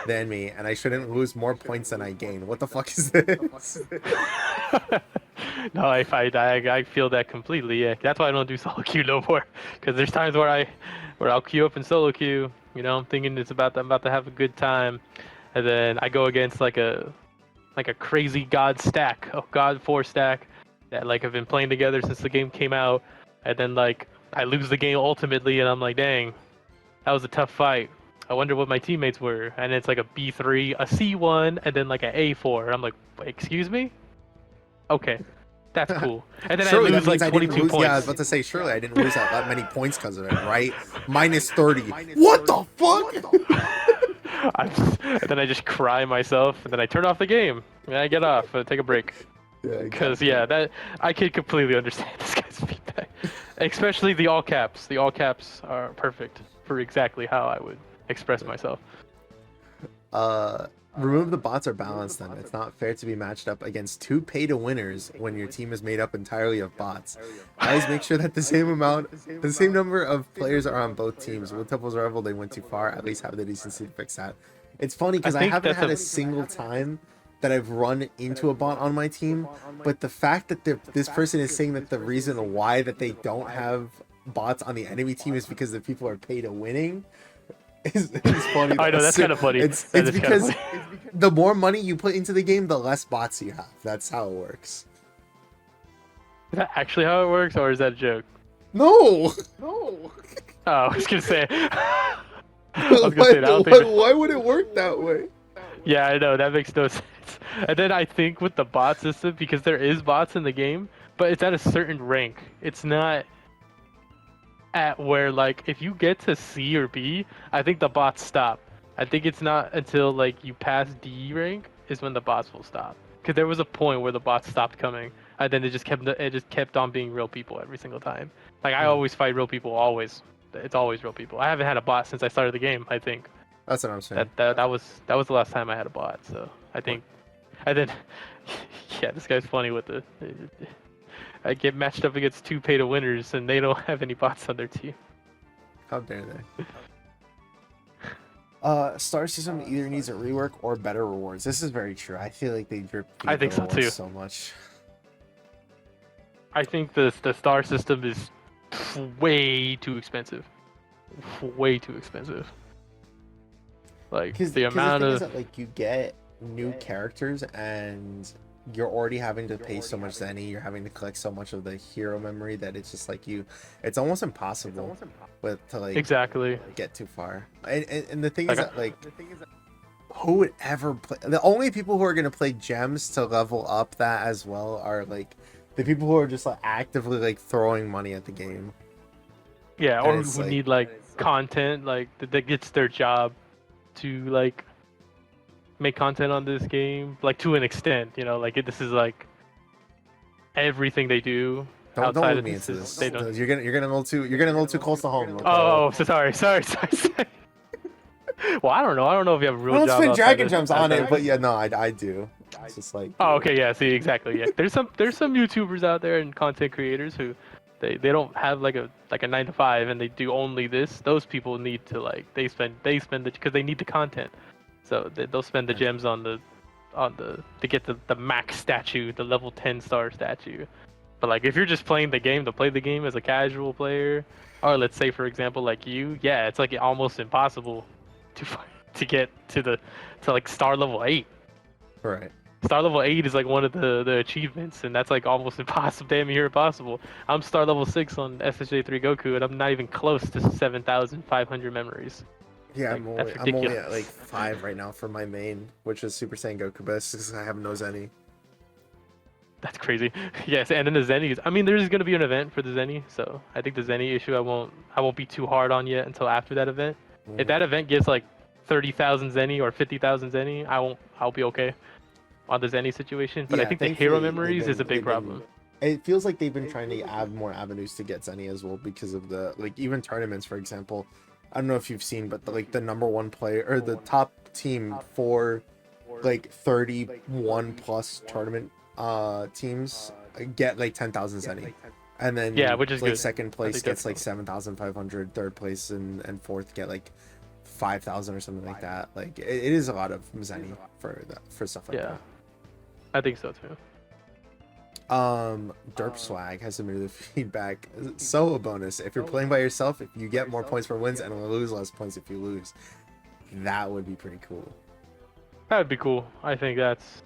than me, and I shouldn't lose more points than I gain. What the fuck is this? No, I feel that completely. Yeah, that's why I don't do solo queue no more. Because there's times where I'll queue up in solo queue. You know, I'm thinking I'm about to have a good time, and then I go against like a crazy god 4 stack that like have been playing together since the game came out, and then like I lose the game ultimately, and I'm like, dang, that was a tough fight. I wonder what my teammates were, and it's like a B3, a C1, and then like an A4. I'm like, excuse me? Okay, that's cool. And then Surely I lose that means like I didn't 22 lose. points. Yeah, I was about to say surely I didn't lose that many points because of it, right? Minus 30. What the fuck? And then I just cry myself, and then I turn off the game, and I get off, and take a break. Because that I can completely understand this guy's feedback, especially the all caps. The all caps are perfect for exactly how I would express myself. Remove the bots or balance them. It's not fair to be matched up against 2 pay-to-winners when your team is made up entirely of bots. Always make sure that the same number of players are on both teams. When Temple's Rival, they went too far. At least have the decency to fix that. It's funny because I haven't had a single time that I've run into a bot on my team, but the fact that this person is saying that the reason why that they don't have bots on the enemy team is because the people are paid to winning is funny. I know, that's kind of funny. It's because the more money you put into the game, the less bots you have. That's how it works. Is that actually how it works, or is that a joke? No. Oh, I was gonna say. Why would it work that way? Yeah, I know, that makes no sense. And then I think with the bot system, because there is bots in the game, but it's at a certain rank. It's not at where like if you get to C or B, I think the bots stop. I think it's not until like you pass D rank is when the bots will stop. Because there was a point where the bots stopped coming, and then it just kept on being real people every single time. Like I always fight real people, always. It's always real people. I haven't had a bot since I started the game, I think. That's what I'm saying. That was the last time I had a bot, so I think. And then, yeah, this guy's funny with the. I get matched up against 2 pay-to-winners, and they don't have any bots on their team. How dare they? Star System either needs a rework or better rewards. This is very true. I feel like they drip. I think so too. So much. I think the star system is way too expensive. Way too expensive. Like Because the the amount thing is of that like you get new characters and you're already having to pay so much zenny, you're having to collect so much of the hero memory that it's just like it's almost impossible with to like exactly. get too far. And the thing is Like that like who would ever play? The only people who are gonna play gems to level up that as well are like the people who are just like actively like throwing money at the game. yeah, And or it's who like need like content like that gets their job to like make content on this game like to an extent, you know, like this is like everything they do don't outside move of me this into is this. they don't. You're getting a little too close to home. Okay. Oh, so sorry. Well, I don't know if you have a I real don't job spend outside dragon of gems on outside it, of but this. yeah, no, I do. It's just like Oh, okay, yeah. See, exactly. Yeah, there's some YouTubers out there and content creators who they don't have like a 9 to 5 and they do only this. Those people need to like they spend the because they need the content, so they'll spend the gems on the to get the max statue, the level 10 star statue. But like if you're just playing the game to play the game as a casual player, or let's say for example like you, yeah, it's like almost impossible to to get to like star level 8. right. Star level 8 is like one of the achievements, and that's like almost impossible, damn near impossible. I'm star level 6 on SSJ3 Goku, and I'm not even close to 7,500 memories. Yeah, Like that's I'm only at like ridiculous. 5 right now for my main, which is Super Saiyan Goku, but it's just 'cause I have no zenny. That's crazy. Yes, and then the Zennies. I mean, there's gonna be an event for the Zenny, so I think the Zenny issue I won't be too hard on yet until after that event. If that event gets like 30,000 Zenny or 50,000 Zenny, I'll be okay on the Zenny situation. But I Yeah, think the hero thankfully memories is a big problem. it feels like they've been trying to add more avenues to get zenny as well because of the like even tournaments, for example. I don't know if you've seen, but like the number one player or the top team for like 31 plus tournament teams get like 10,000 zenny, and Yeah, then which is like good. second I place think gets that's like 7,500, third place and fourth get like 5,000 or something like that. Like it is a lot of zenny for that, for stuff like yeah, that. I think so too. Derp Swag has submitted the feedback. So a bonus. If you're playing by yourself, if you get more points for wins and lose less points if you lose, that would be pretty cool. That would be cool. I think that's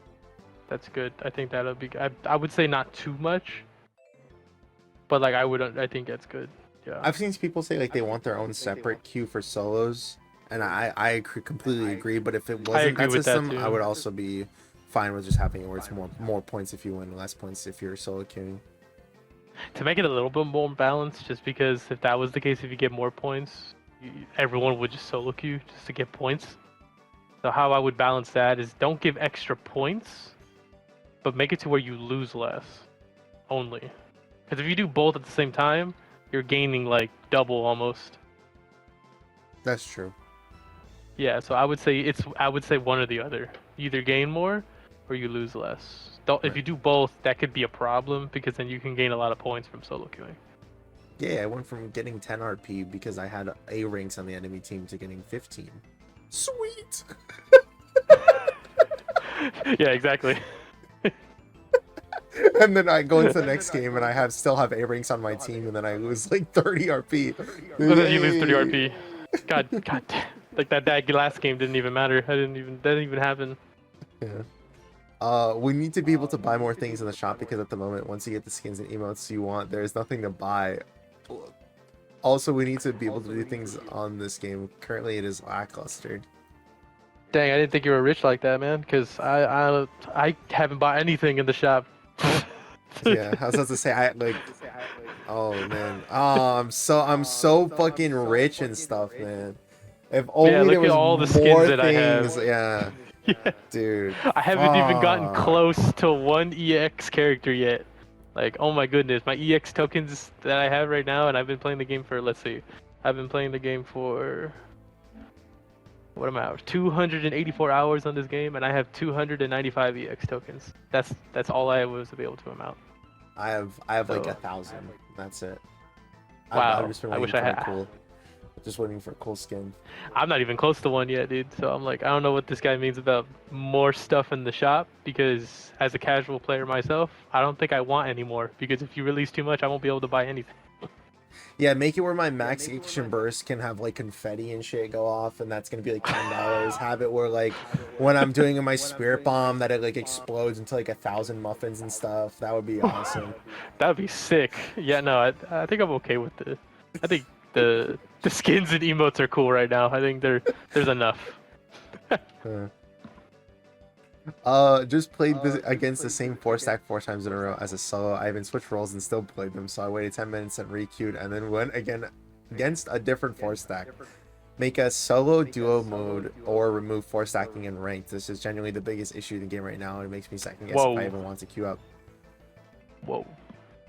good. I think that'll be. I would say not too much, but like I think that's good. Yeah. I've seen people say like they want their own separate queue for solos, and completely agree. But if it wasn't agree that with that system, I too. would also be fine with just having it where it's more points if you win, less points if you're solo queuing. To make it a little bit more balanced, just because if that was the case, if you get more points, everyone would just solo queue just to get points. So how I would balance that is don't give extra points, but make it to where you lose less, only. Because if you do both at the same time, you're gaining like double almost. That's true. Yeah, so I would say one or the other. You either gain more or you lose less. Don't, if Right. you do both, that could be a problem because then you can gain a lot of points from solo queuing. Yeah, I went from getting 10 RP because I had A ranks on the enemy team to getting 15. Sweet. Yeah, exactly. And then I go into the next game and I still have A ranks on my team, and then I lose like 30 RP. And then you lose 30 RP. God damn. Like that last game didn't even matter. That didn't even happen. Yeah. We need to be able to buy more things in the shop because at the moment, once you get the skins and emotes you want, there's nothing to buy. Also, we need to be able to do things on this game. Currently, it is lackluster. Dang, I didn't think you were rich like that, man. Because I haven't bought anything in the shop. Yeah, I was about to say oh man, I'm so fucking rich and stuff, man. If Yeah, only look there at was all the skins more that I have. things. Yeah, Yeah. dude. I haven't even gotten Fuck. close to one EX character yet. Like, oh my goodness, my EX tokens that I have right now, and I've been playing the game for, let's see, I've been playing the game for, what am I at? 284 hours on this game, and I have 295 EX tokens. That's all I was able to amount. I have like So- 1,000. That's it. Wow, I've just been I waiting wish for I a had. cool. just waiting for a cool skin. I'm not even close to one yet, dude. So I'm like, I don't know what this guy means about more stuff in the shop, because as a casual player myself, I don't think I want any more, because if you release too much, I won't be able to buy anything. Yeah, make it where my max Gekishin burst can have like confetti and shit go off, and that's gonna be like $10. Have it where like when I'm doing my spirit bomb that it like explodes into like 1,000 muffins and stuff. That would be awesome. That would be sick. Yeah, no, I think I'm okay with the. I think the skins and emotes are cool right now. I think there's enough. Just played this against the same 4-stack 4 times in a row as a solo. I even switched roles and still played them, so I waited 10 minutes and requeued and then went again against a different 4-stack. Make a solo duo mode or remove 4-stacking in ranked. This is genuinely the biggest issue in the game right now, and it makes me second guess if I even want to queue up. Whoa.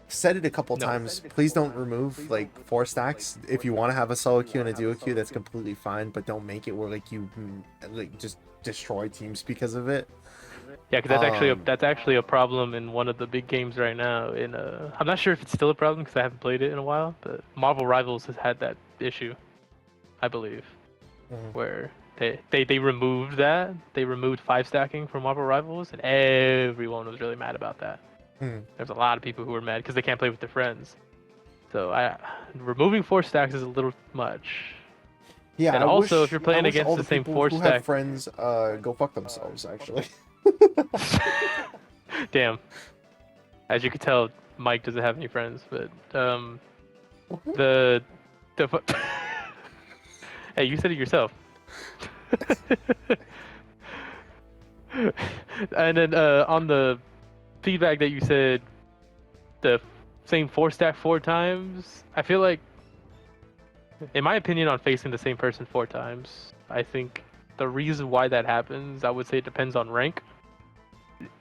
Said it a couple times. Please don't remove like 4 stacks. If you want to have a solo queue and a duo queue, that's completely fine, but don't make it where like you like just destroy teams because of it. Yeah, because that's actually a problem in one of the big games right now. I'm not sure if it's still a problem because I haven't played it in a while, but Marvel Rivals has had that issue, I believe, where they removed that. They removed 5 stacking from Marvel Rivals, and everyone was really mad about that. There's a lot of people who were mad because they can't play with their friends. So removing 4 stacks is a little much. Yeah, and also if you're playing against the same 4 stack, have friends go fuck themselves. Actually. Damn. As you can tell, Mike doesn't have any friends, but the hey, you said it yourself. And then on the feedback that you said, the same 4-stack 4 times, I feel like, in my opinion, on facing the same person 4 times, I think the reason why that happens, I would say it depends on rank.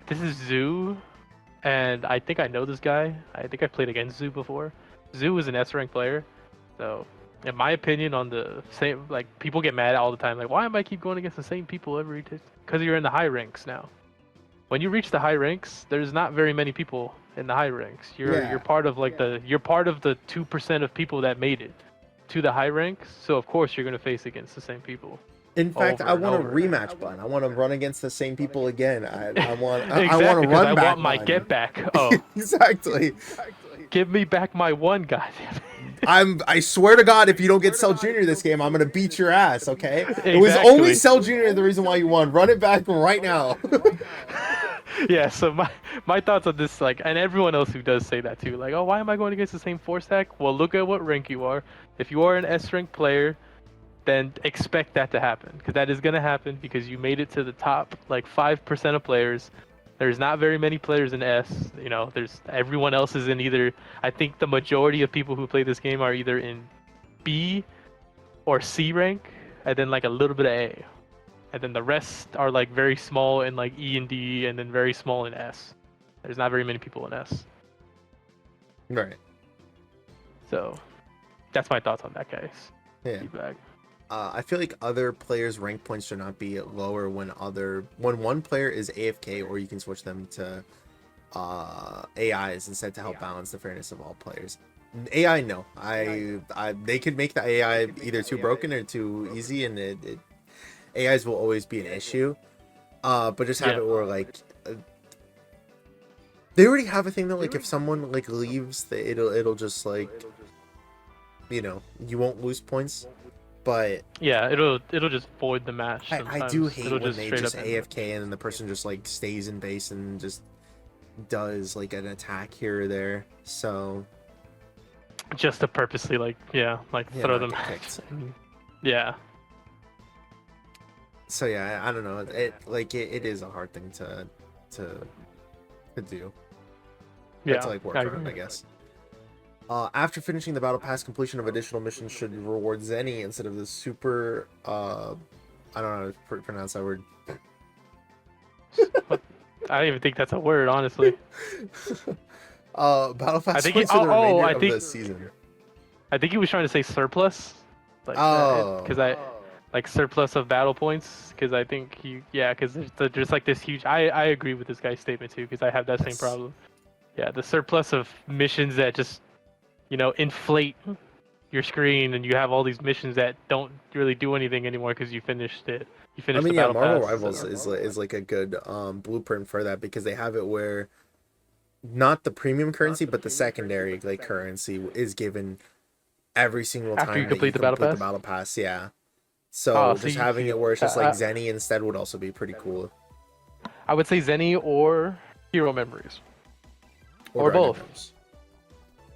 This is Zoo, and I think I know this guy. I think I played against Zoo before. Zoo is an S rank player, so in my opinion, on the same, like, people get mad all the time, like, why am I keep going against the same people every day? Because you're in the high ranks now. When you reach the high ranks, there's not very many people in the high ranks. You're part of like you're part of the 2% of people that made it to the high ranks. So of course you're gonna face against the same people. In fact, I want a rematch button. I want to run against the same people again. I want exactly, I want to run back. I want my get back. Oh, exactly. Give me back my one, goddamn. I swear to God, if you don't get Cell Jr. this game, I'm gonna beat your ass. Okay. Exactly. It was only Cell Jr. the reason why you won. Run it back right now. Yeah, so my thoughts on this, like, and everyone else who does say that too, like, oh, why am I going against the same 4-stack? Well, look at what rank you are. If you are an S rank player, then expect that to happen, because that is going to happen because you made it to the top like 5% of players. There's not very many players in S. You know, everyone else is in either. I think the majority of people who play this game are either in B or C rank, and then like a little bit of A. And then the rest are like very small in like E and D, and then very small in S. There's not very many people in S. Right. So that's my thoughts on that, guys. Yeah. Feedback. I feel like other players' rank points should not be lower when one player is AFK, or you can switch them to AIs instead to help balance the fairness of all players. AI, no. They could make the AI either too broken or too easy, and AIs will always be an issue. But just have it where like they already have a thing that like if someone like leaves, it'll just like, you know, you won't lose points. But yeah, it'll just void the match. I do hate when they just AFK and then the person just like stays in base and just does like an attack here or there. So just to purposely throw them. Yeah. So yeah, I don't know. It is a hard thing to do. Yeah. To like work on, I guess. After finishing the battle pass, completion of additional missions should reward Zenny instead of the super. I don't know how to pronounce that word. I don't even think that's a word, honestly. Battle pass points for the remainder of the season. I think he was trying to say surplus. Because like surplus of battle points. Because I think because there's like this huge. I agree with this guy's statement too, because I have that same problem. Yeah, the surplus of missions that just, you know, inflate your screen and you have all these missions that don't really do anything anymore because you finished it. You I finished mean, the yeah, battle Marvel pass. Rivals So. is like a good blueprint for that because they have it where not the premium currency, but the secondary like currency is given every single After you time that you complete the battle complete the pass. battle pass. Yeah. Oh, So just see, having see, it where it's just like I, Zenny instead would also be pretty cool. I would say Zenny or Hero Memories Or or Dragon both, Gems.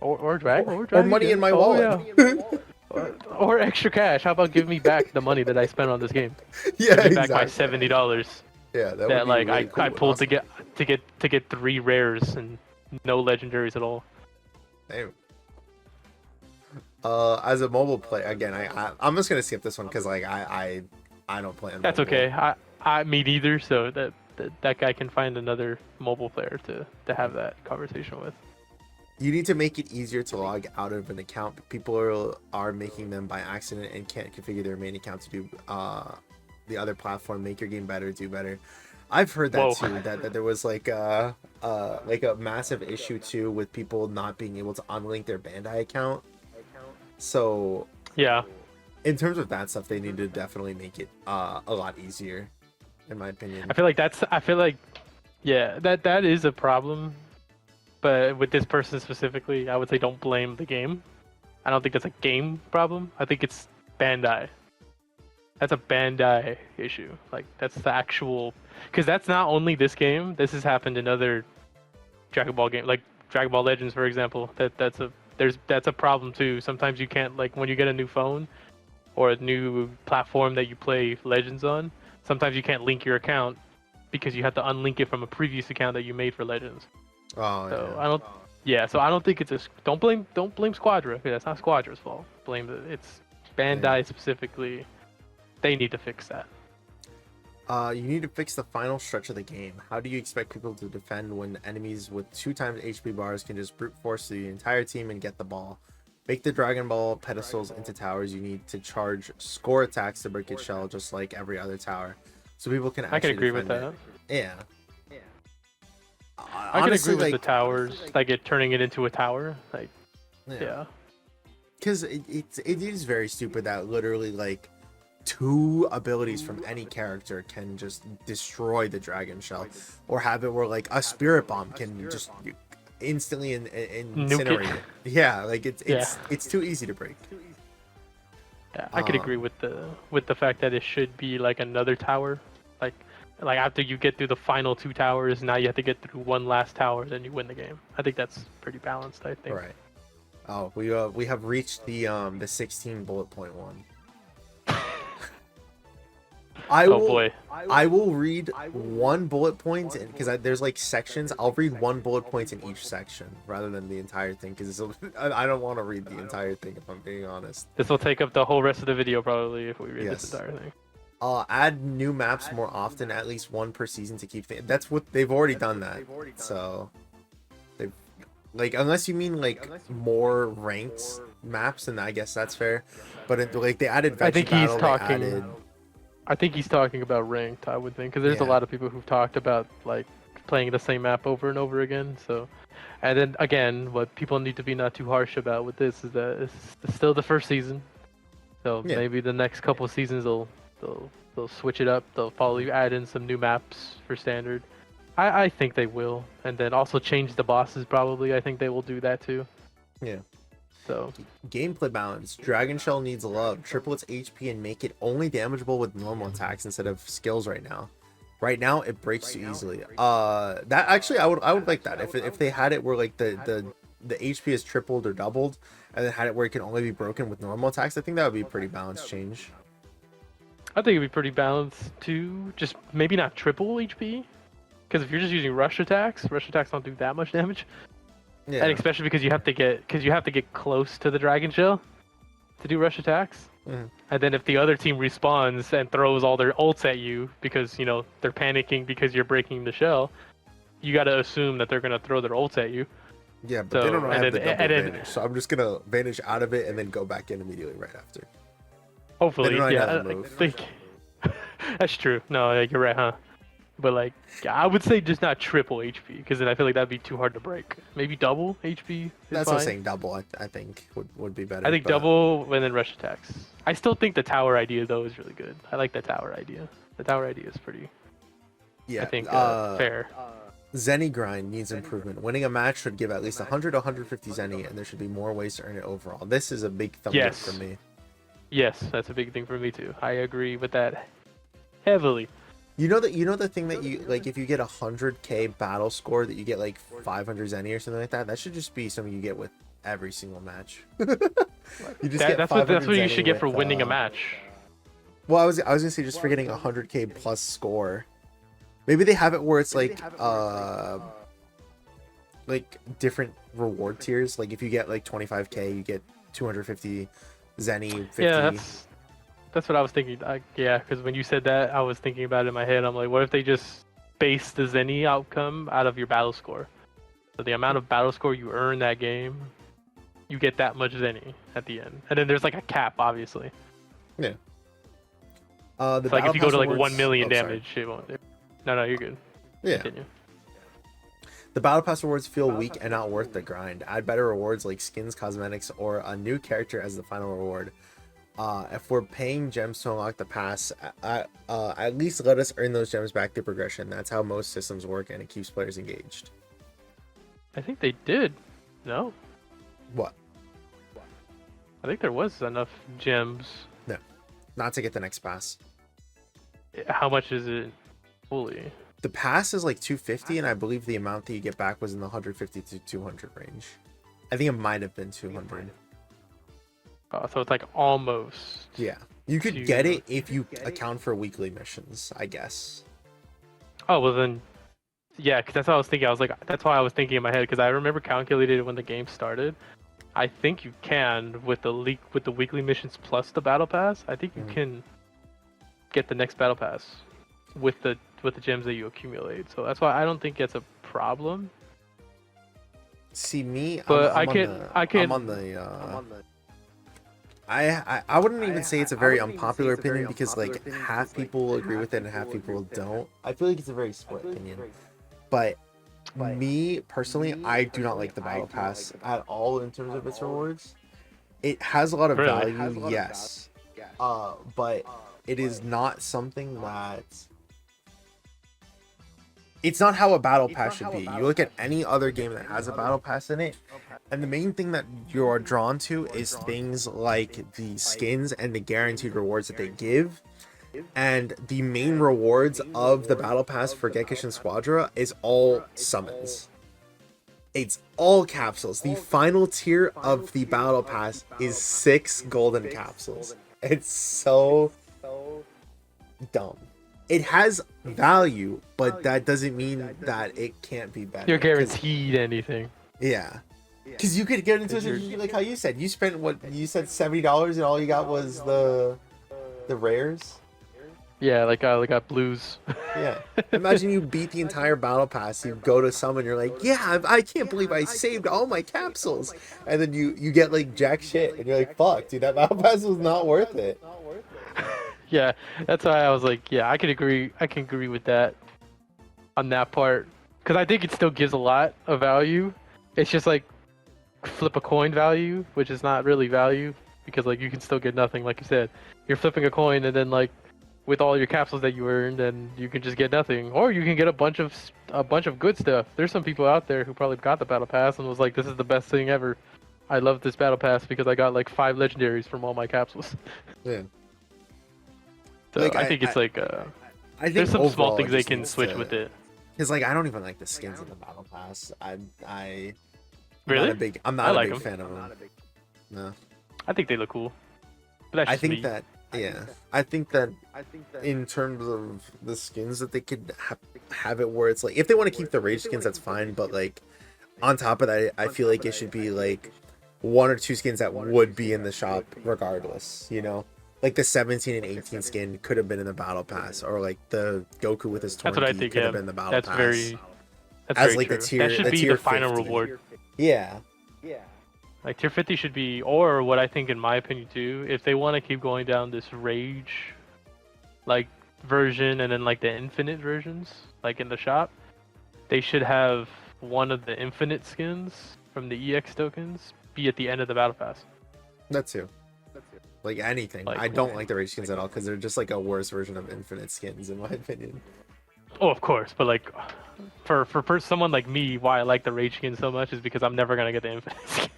or Or Dragon money in Gems. my Oh wallet. yeah. Or extra cash. How about give me back the money that I spent on this game? Yeah, Give me back my exactly. $70 Yeah, that would that be like really I cool and pulled awesome. to get 3 rares and no legendaries at all. Damn. As a mobile player, again, I'm just gonna skip this one because like I don't play on That's mobile. okay. I me neither. So that guy can find another mobile player to have that conversation with. You need to make it easier to log out of an account. People are making them by accident and can't configure their main account to do the other platform, make your game better, do better. I've heard that Whoa. too. That there was like a massive issue too with people not being able to unlink their Bandai account. So Yeah. in terms of that stuff, they need to definitely make it a lot easier, in my I opinion. feel like yeah, that is a problem. But with this person specifically, I would say don't blame the game. I don't think that's a game problem. I think it's Bandai. That's a Bandai issue. Like that's the actual, because that's not only this game. This has happened in other Dragon Ball games, like Dragon Ball Legends, for example. That's a problem too. Sometimes you can't, like, when you get a new phone or a new platform that you play Legends on. Sometimes you can't link your account because you have to unlink it from a previous account that you made for Legends. Oh So yeah. I don't. Yeah, so I don't think it's a. Don't blame Squadra. 'Cause that's not Squadra's fault. It's Yeah. Bandai specifically. They need to fix that. You need to fix the final stretch of the game. How do you expect people to defend when enemies with 2 times HP bars can just brute force the entire team and get the ball? Make the Dragon Ball pedestals into towers. You need to charge score attacks to break its shell, just like every other tower, so people can I can actually agree with defend that. it. Yeah. I can agree Honestly, with the like, towers, like it turning it into a tower. Like, yeah, yeah. because it is very stupid that literally like 2 abilities from any character can just destroy the dragon shell, or have it where like a spirit bomb can just instantly Nuke incinerate it. it. Yeah, like Yeah. it's too easy to break. Yeah, I could agree with the fact that it should be like another tower. Like like after you get through the final 2 towers, now you have to get through one last tower, then you win the game. I think that's pretty balanced, I think. All right. Oh, we have reached the 16 bullet point one. Oh boy. I will read one bullet point because there's like sections. I'll read one bullet point in each section rather than the entire thing because I don't want to read the entire thing if I'm being honest. This will take up the whole rest of the video probably if we read Yes. this entire thing. Add new maps more often, at least one per season to keep. That's what they've already done that. So they like unless you mean like more ranked maps, and I guess that's fair. But like they added I veggie think battle. he's They talking. added I think he's talking about ranked. I would think because there's a Yeah. lot of people who've talked about like playing the same map over and over again. So, and then again, what people need to be not too harsh about with this is that it's still the first season. So Yeah. maybe the next couple seasons they'll switch it up. They'll probably add in some new maps for standard. I think they will, and then also change the bosses. Probably I think they will do that too. Yeah. So Gameplay balance. Dragon Shell needs love. Triple its HP and make it only damageable with normal attacks instead of skills right now. Right now it breaks too easily. That actually I would like that. If they had it where like the HP is tripled or doubled and then had it where it can only be broken with normal attacks, I think that would be a pretty balanced change. I think it'd be pretty balanced too. Just maybe not triple HP, because if you're just using rush attacks don't do that much damage. Yeah. And especially because you have to get close to the dragon shell to do rush attacks. Mhm. And then if the other team respawns and throws all their ults at you because you know they're panicking because you're breaking the shell, you got to assume that they're gonna throw their ults at you. Yeah, but they So, don't and have the then- double and then- vanish, so I'm just gonna vanish out of it and then go back in immediately right after. Hopefully, They don't know yeah. how to I move. think that's true. No, yeah, you're right, huh? But like, I would say just not triple HP, because then I feel like that'd be too hard to break. Maybe double HP is That's what I'm fine. saying. Double, I think would be better. I think But double and then rush attacks. I still think the tower idea though is really good. I like the tower idea. The tower idea is pretty, I yeah, think, fair. Zenny grind needs improvement. Winning a match should give at least 100 to 150 Zenny, and there should be more ways to earn it overall. This is a big thumbs up for me. Yes, that's a big thing for me too. I agree with that heavily. You know the thing that you like, if you get 100k battle score, that you get like 500 Zenny or something like that. That should just be something you get with every single match. You just get That's what you should get for winning a match. Well, I was gonna say just for getting 100k plus score. Maybe they have it where it's like different reward tiers. Like if you get like 25k, you get 250 Zenny. 50. Yeah, that's what I was thinking. Yeah, because when you said that, I was thinking about it in my head. I'm like, what if they just base the Zenny outcome out of your battle score? So the amount of battle score you earn that game, you get that much Zenny at the end. And then there's like a cap, obviously. Yeah. It's like if you go to like 1 million damage, it won't. No, you're good. Yeah. Continue. The battle pass rewards feel weak and not worth the grind. Add better rewards like skins, cosmetics, or a new character as the final reward. If we're paying gems to unlock the pass, at least let us earn those gems back through progression. That's how most systems work, and it keeps players engaged. I think they did. No. What? I think there was enough gems. No, not to get the next pass. How much is it fully? The pass is like 250, and I believe the amount that you get back was in the 150 to 200 range. I think it might have been 200. So it's like almost. Yeah, you could get it if you account for weekly missions, I guess. Oh well, then, yeah, because that's what I was thinking. I was like, that's why I was thinking in my head, because I remember calculated it when the game started. I think you can with the weekly missions plus the battle pass. I think you can get the next battle pass with the gems that you accumulate. So that's why I don't think it's a problem. See me, but I wouldn't even say it's a very unpopular opinion, because like half people agree with it and half people don't. I feel like it's a very split opinion. But me personally, I do not like the battle pass at all in terms of its rewards. It has a lot of value, yes, but it is not something that. It's not how a battle pass should be. You look at any other game that has a battle pass in it, and the main thing that you're drawn to is things like the skins and the guaranteed rewards that they give. And the main rewards of the battle pass for Gekishin Squadra is all summons. It's all capsules. The final tier of the battle pass is 6 golden capsules. It's so dumb. It has value, but that doesn't mean that it can't be better. You're guaranteed anything. Yeah. Because you could get into it like how you said. You spent what you said, $70, and all you got was the rares. Yeah, like I got blues. Yeah. Imagine you beat the entire battle pass. You go to summon. You're like, yeah, I can't believe I saved all my capsules. And then you get like jack shit, and you're like, fuck, dude, that battle pass was not worth it. Yeah, that's why I was like, yeah, I can agree with that on that part, because I think it still gives a lot of value. It's just like flip a coin value, which is not really value, because like you can still get nothing. Like you said, you're flipping a coin, and then like with all your capsules that you earned, and you can just get nothing, or you can get a bunch of good stuff. There's some people out there who probably got the battle pass and was like, this is the best thing ever. I love this battle pass because I got like 5 legendaries from all my capsules. Yeah. So like, I think it's like I think there's some small things they can switch with it. Because like I don't even like the skins in the battle pass. Really? I'm not a big fan of them. No. I think they look cool. But I think that in terms of the skins, that they could have it where it's like, if they want to keep the rage skins, that's fine. But like on top of that, I feel like it should be like 1 or 2 skins that would be in the shop regardless. You know. Like the 17 and 18 skin could have been in the battle pass, or like the Goku with his Tornki could have been in the battle pass. That's as very like true. the tier, that should be the final 50. reward. Yeah. Like tier 50 should be, or what I think in my opinion too, if they want to keep going down this rage, like version and then like the infinite versions, like in the shop, they should have one of the infinite skins from the EX tokens be at the end of the battle pass. That too. Like anything. Like, I don't like the rage skins at all because they're just like a worse version of infinite skins in my opinion. oh, of course, but like for someone like me, why I like the rage skin so much is because I'm never gonna get the infinite skin.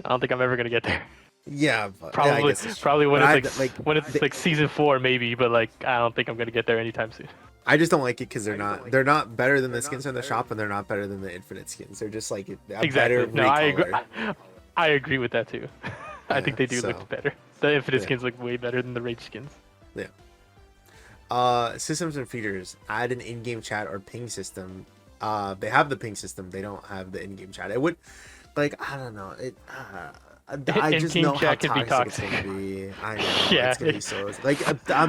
I don't think I'm ever gonna get there. Yeah, but, Probably, yeah, probably when but it's like when it's they- like season 4 maybe, but like I don't think I'm gonna get there anytime soon. I just don't like it because they're not better than the skins in the shop, and they're not better than the infinite skins. They're just like a Exactly. better No, I agree. recolor. I agree with that too. I think they do so- look better. The infinite yeah. skins look way better than the rage skins. Systems and features. Add an in-game chat or ping system. They have the ping system. They don't have the in-game chat. It would, like, I don't know. It. I just In-game know how chat can be toxic it's toxic. gonna be. I know Yeah. it's gonna be so. Like,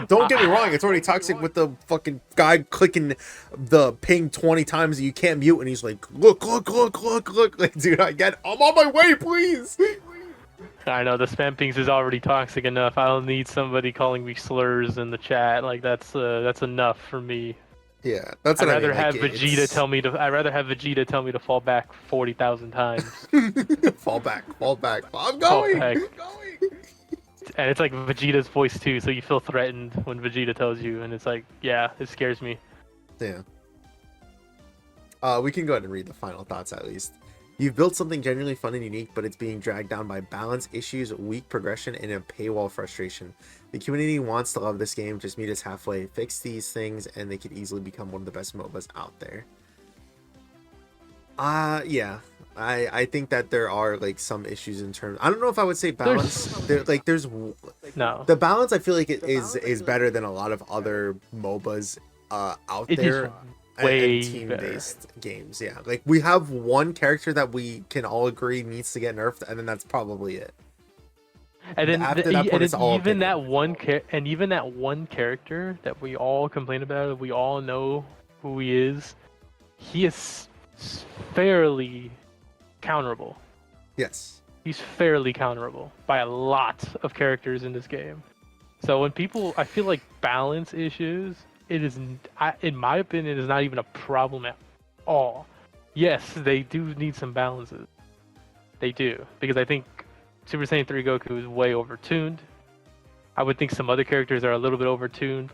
don't get me wrong. It's already toxic with the fucking guy clicking the ping 20 times and you can't mute, and he's like, look. Like, dude, I'm on my way, please. I know the spam pings is already toxic enough. I don't need somebody calling me slurs in the chat. Like that's enough for me. Yeah, that's I'd what rather I mean. have Like, Vegeta tell me to. I'd rather have Vegeta tell me to fall back 40,000 times. fall back. I'm Fall going. back. I'm going. And it's like Vegeta's voice too, so you feel threatened when Vegeta tells you, and it's like, yeah, it scares me. Yeah. We can go ahead and read the final thoughts at least. You've built something genuinely fun and unique, but it's being dragged down by balance issues, weak progression, and a paywall frustration. The community wants to love this game, just meet us halfway. Fix these things, and they could easily become one of the best MOBAs out there. Yeah. I think that there are like some issues in terms. I don't know if I would say balance. There's No. the balance. I feel like it is better than a lot of other MOBAs out It is there. way And team-based games, yeah. Like we have one character that we can all agree needs to get nerfed, and then that's probably it. And then, After that point, it's all even opinion. that one character that we all complain about, we all know who he is fairly counterable. Yes. He's fairly counterable by a lot of characters in this game. So when people, I feel like balance issues, it is, in my opinion, is not even a problem at all. Yes, they do need some balances. They do, because I think Super Saiyan 3 Goku is way overtuned. I would think some other characters are a little bit overtuned.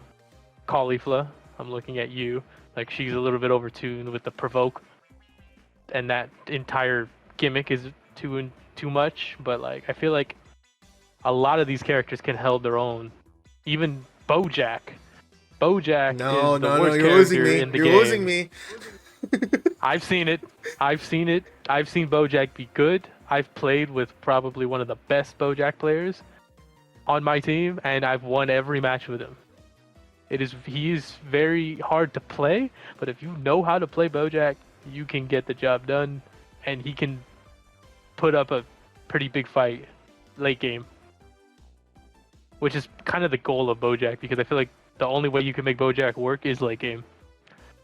Caulifla, I'm looking at you. Like, she's a little bit overtuned with the provoke. And that entire gimmick is too much. But, like, I feel like a lot of these characters can hold their own. Even Bojack. Bojack is the worst character in the game. You're losing me. I've seen it. I've seen Bojack be good. I've played with probably one of the best Bojack players on my team, and I've won every match with him. He is very hard to play, but if you know how to play Bojack, you can get the job done, and he can put up a pretty big fight late game, which is kind of the goal of Bojack, because I feel like the only way you can make Bojack work is late game.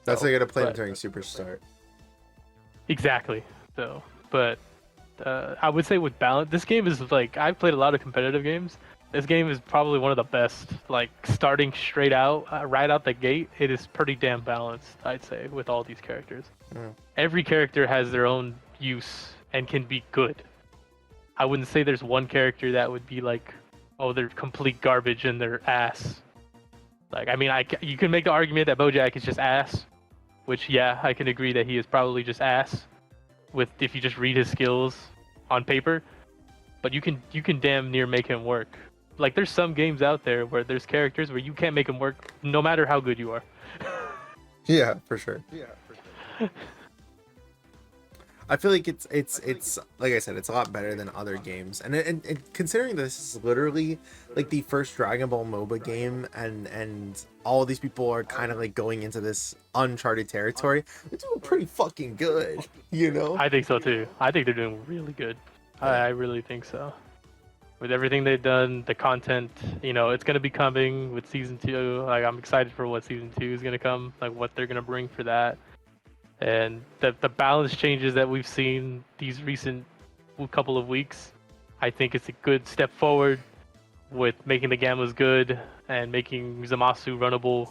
That's why you gotta play him but- during Superstart. Exactly. So, but I would say with balance, this game is like, I've played a lot of competitive games. This game is probably one of the best. Like, starting straight out, right out the gate, it is pretty damn balanced, I'd say, with all these characters. Mm. Every character has their own use and can be good. I wouldn't say there's one character that would be like, oh, they're complete garbage and they're ass. Like, I mean, you can make the argument that Bojack is just ass, which, yeah, I can agree that he is probably just ass, if you just read his skills on paper. But you can damn near make him work. Like, there's some games out there where there's characters where you can't make him work no matter how good you are. Yeah, for sure. I feel like it's like I said, it's a lot better than other games, and considering this is literally like the first Dragon Ball MOBA game, and all of these people are kind of like going into this uncharted territory. They're doing pretty fucking good, you know. I think so too. I think they're doing really good. I really think so. With everything they've done, the content, it's gonna be coming with season 2. Like, I'm excited for what season 2 is gonna come, like what they're gonna bring for that. And the balance changes that we've seen these recent couple of weeks, I think it's a good step forward with making the gammas good and making Zamasu runnable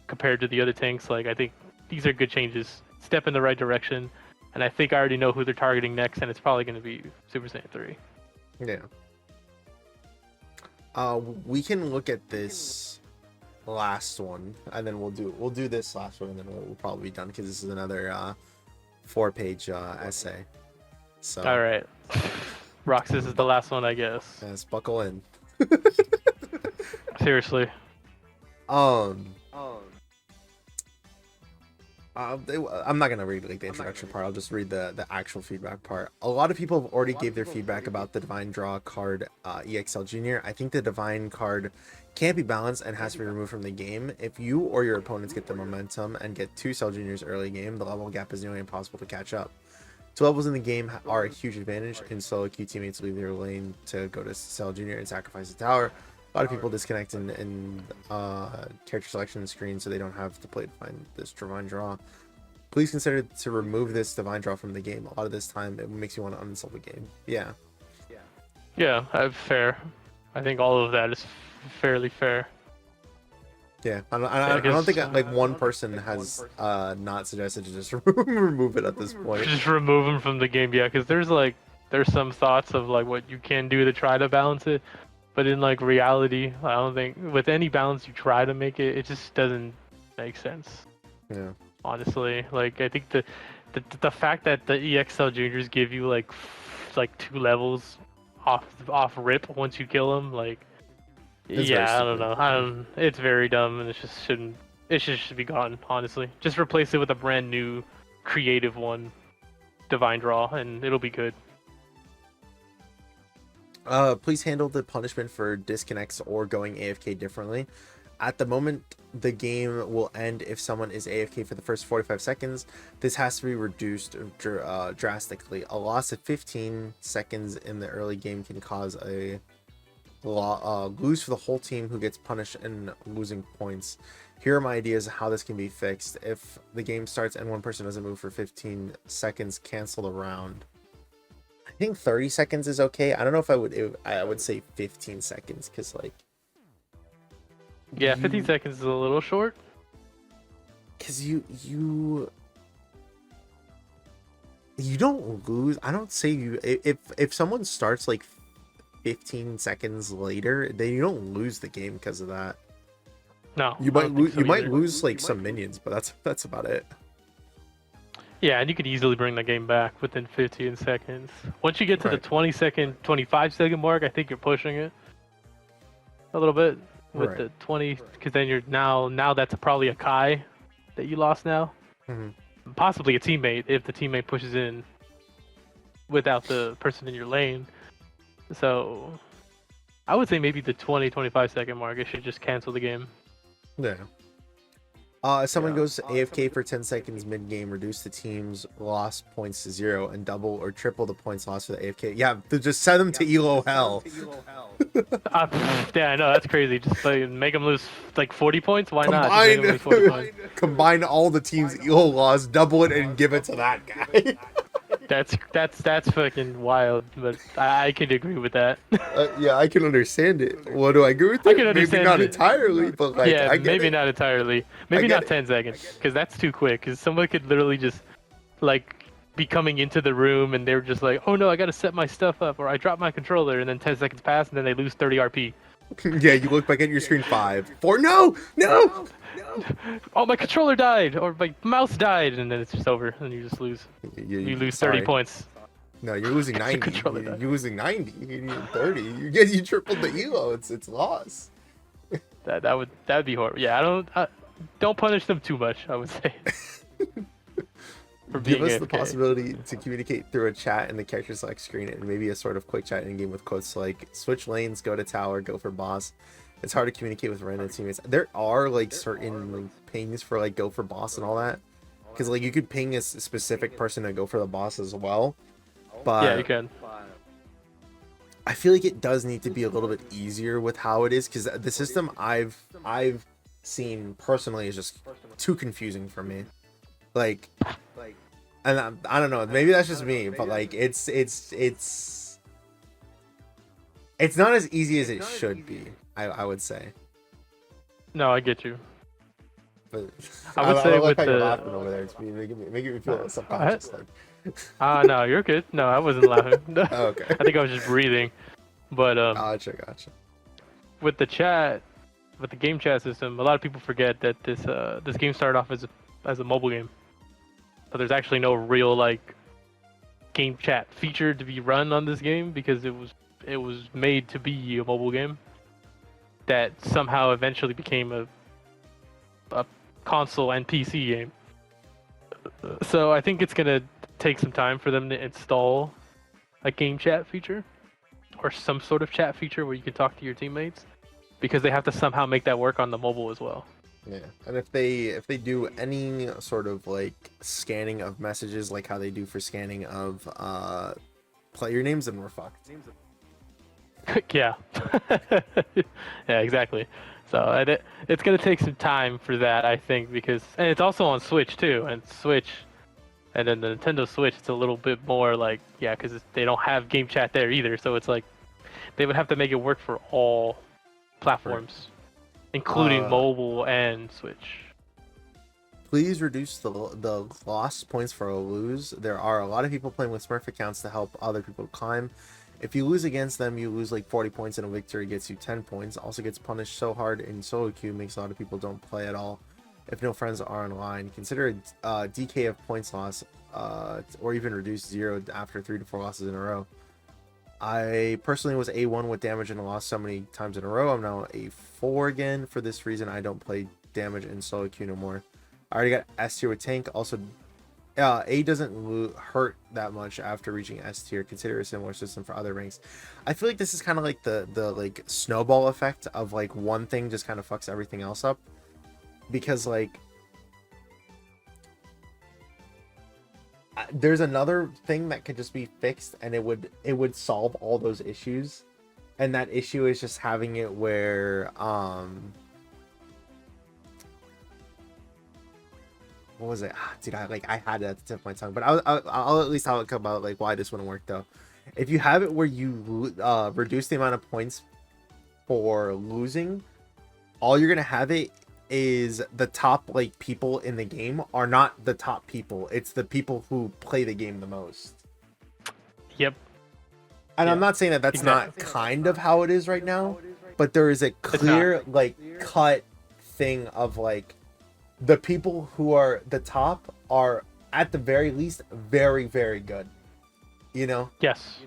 compared to the other tanks. Like, I think these are good changes. Step in the right direction. And I think I already know who they're targeting next, and it's probably going to be Super Saiyan 3. Yeah. We can look at this last one, and then we'll do this last one, and then we'll probably be done because this is another 4-page essay. So. All right. Roxas is the last one, I guess. Let's buckle in. Seriously. I'm not gonna read like the introduction part. I'll just read the actual feedback part. A lot of people have already gave their feedback about the Divine Draw card EXL Junior. I think the Divine card can't be balanced and has to be removed from the game. If you or your opponents get the momentum and get 2 Cell Juniors early game, the level gap is nearly impossible to catch up. 2 levels in the game are a huge advantage, and solo queue teammates leave their lane to go to Cell Junior and sacrifice the tower. A lot of people disconnect in character selection screen, so they don't have to play this Divine Draw. Please consider to remove this Divine Draw from the game. A lot of this time, it makes you want to uninstall the game. Yeah. Yeah, fair. I think all of that is fairly fair. Yeah, I don't think like one person has not suggested to just remove it at this point. Just remove them from the game, yeah, because there's some thoughts of like what you can do to try to balance it. But in like reality, I don't think with any balance you try to make it, it just doesn't make sense. Yeah. Honestly, like I think the fact that the EXL juniors give you like 2 levels off rip once you kill them, like yeah, I don't know. It's very dumb, and it should be gone. Honestly, just replace it with a brand new creative one, Divine Draw, and it'll be good. Please handle the punishment for disconnects or going AFK differently. At the moment, the game will end if someone is AFK for the first 45 seconds. This has to be reduced drastically. A loss of 15 seconds in the early game can cause a lose for the whole team who gets punished and losing points. Here are my ideas of how this can be fixed. If the game starts and one person doesn't move for 15 seconds, cancel the round. I think 30 seconds is okay. I don't know if I would say 15 seconds because like yeah, 15 seconds is a little short. Because you don't lose. I don't say you if someone starts like 15 seconds later, then you don't lose the game because of that. No, you might lose like some minions, but that's about it. Yeah, and you could easily bring the game back within 15 seconds. Once you get to the 25-second mark, I think you're pushing it a little bit with the 20, because then you're now that's probably a Kai that you lost now. Mm-hmm. Possibly a teammate if the teammate pushes in without the person in your lane. So I would say maybe the 25-second mark, it should just cancel the game. Yeah. If someone goes AFK for 10 seconds mid-game, reduce the team's lost points to 0 and double or triple the points lost for the AFK. Yeah, just send them to Elo Hell. Yeah, I know, that's crazy. Just like, make them lose like 40 points? Why not? Just make them lose 40 points. Combine all the team's Elo loss, double it, and give it to that guy. That's fucking wild, but I could agree with that. Yeah, I can understand it. What do I agree with it? I can understand. Maybe not entirely, but like, yeah, I get maybe it. not entirely. Maybe not 10 seconds, because that's too quick. Because someone could literally just like be coming into the room and they're just like, oh no, I gotta set my stuff up, or I dropped my controller, and then 10 seconds pass and then they lose 30 RP. Yeah, you look back at your screen 5, 4, no. Oh, my controller died, or my mouse died, and then it's just over, and you just lose. You lose 30 points. No, you're losing 90. You're losing 90. You need 30. You tripled the elo. It's loss. That would be horrible. Yeah, don't punish them too much, I would say. Give us the possibility to communicate through a chat in the character select screen, and maybe a sort of quick chat in game with quotes like switch lanes, go to tower, go for boss. It's hard to communicate with random teammates. There are like certain like pings for like go for boss and all that, because like you could ping a specific person to go for the boss as well. But yeah, you can. I feel like it does need to be a little bit easier with how it is, because the system I've seen personally is just too confusing for me. Like, and I don't know, maybe that's just me, but like it's not as easy as it should be. I would say. No, I get you. But I I would say like with how you're the. laughing over there. It's making me feel I, subconscious. Like, no, you're good. No, I wasn't laughing. oh, okay. I think I was just breathing. But Gotcha. with the chat, with the game chat system, a lot of people forget that this game started off as a mobile game. So there's actually no real like game chat feature to be run on this game because it was made to be a mobile game that somehow eventually became a console and PC game. So I think it's gonna take some time for them to install a game chat feature or some sort of chat feature where you can talk to your teammates because they have to somehow make that work on the mobile as well. Yeah, and if they do any sort of like scanning of messages, like how they do for scanning of player names, then we're fucked. Yeah. Yeah, exactly. So it's gonna take some time for that, I think, because and it's also on Switch too, and Switch, and then the Nintendo Switch, it's a little bit more like yeah, because they don't have game chat there either, so it's like they would have to make it work for all Right. platforms, including Uh, mobile and Switch. Please reduce the lost points for a lose. There are a lot of people playing with Smurf accounts to help other people climb. If you lose against them, you lose like 40 points, and a victory gets you 10 points. Also gets punished so hard in solo queue, makes a lot of people don't play at all. If no friends are online, consider a DK of points loss, or even reduce 0 after 3 to 4 losses in a row. I personally was A1 with damage and lost so many times in a row. I'm now A4 again. For this reason, I don't play damage in solo queue no more. I already got S tier with tank. Also, A doesn't hurt that much after reaching S tier. Consider a similar system for other ranks. I feel like this is kind of like the like snowball effect of like one thing just kind of fucks everything else up, because like there's another thing that could just be fixed and it would solve all those issues, and that issue is just having it where what was it? Dude, I had it at the tip of my tongue, but I'll at least talk about like why this wouldn't work though. If you have it where you reduce the amount of points for losing, all you're gonna have it is the top like people in the game are not the top people. It's the people who play the game the most. Yep. And Yeah, I'm not saying that that's not kind of how it is right now, but there is a It's not. clear like cut thing of like the people who are the top are at the very least very very good, you know. Yes.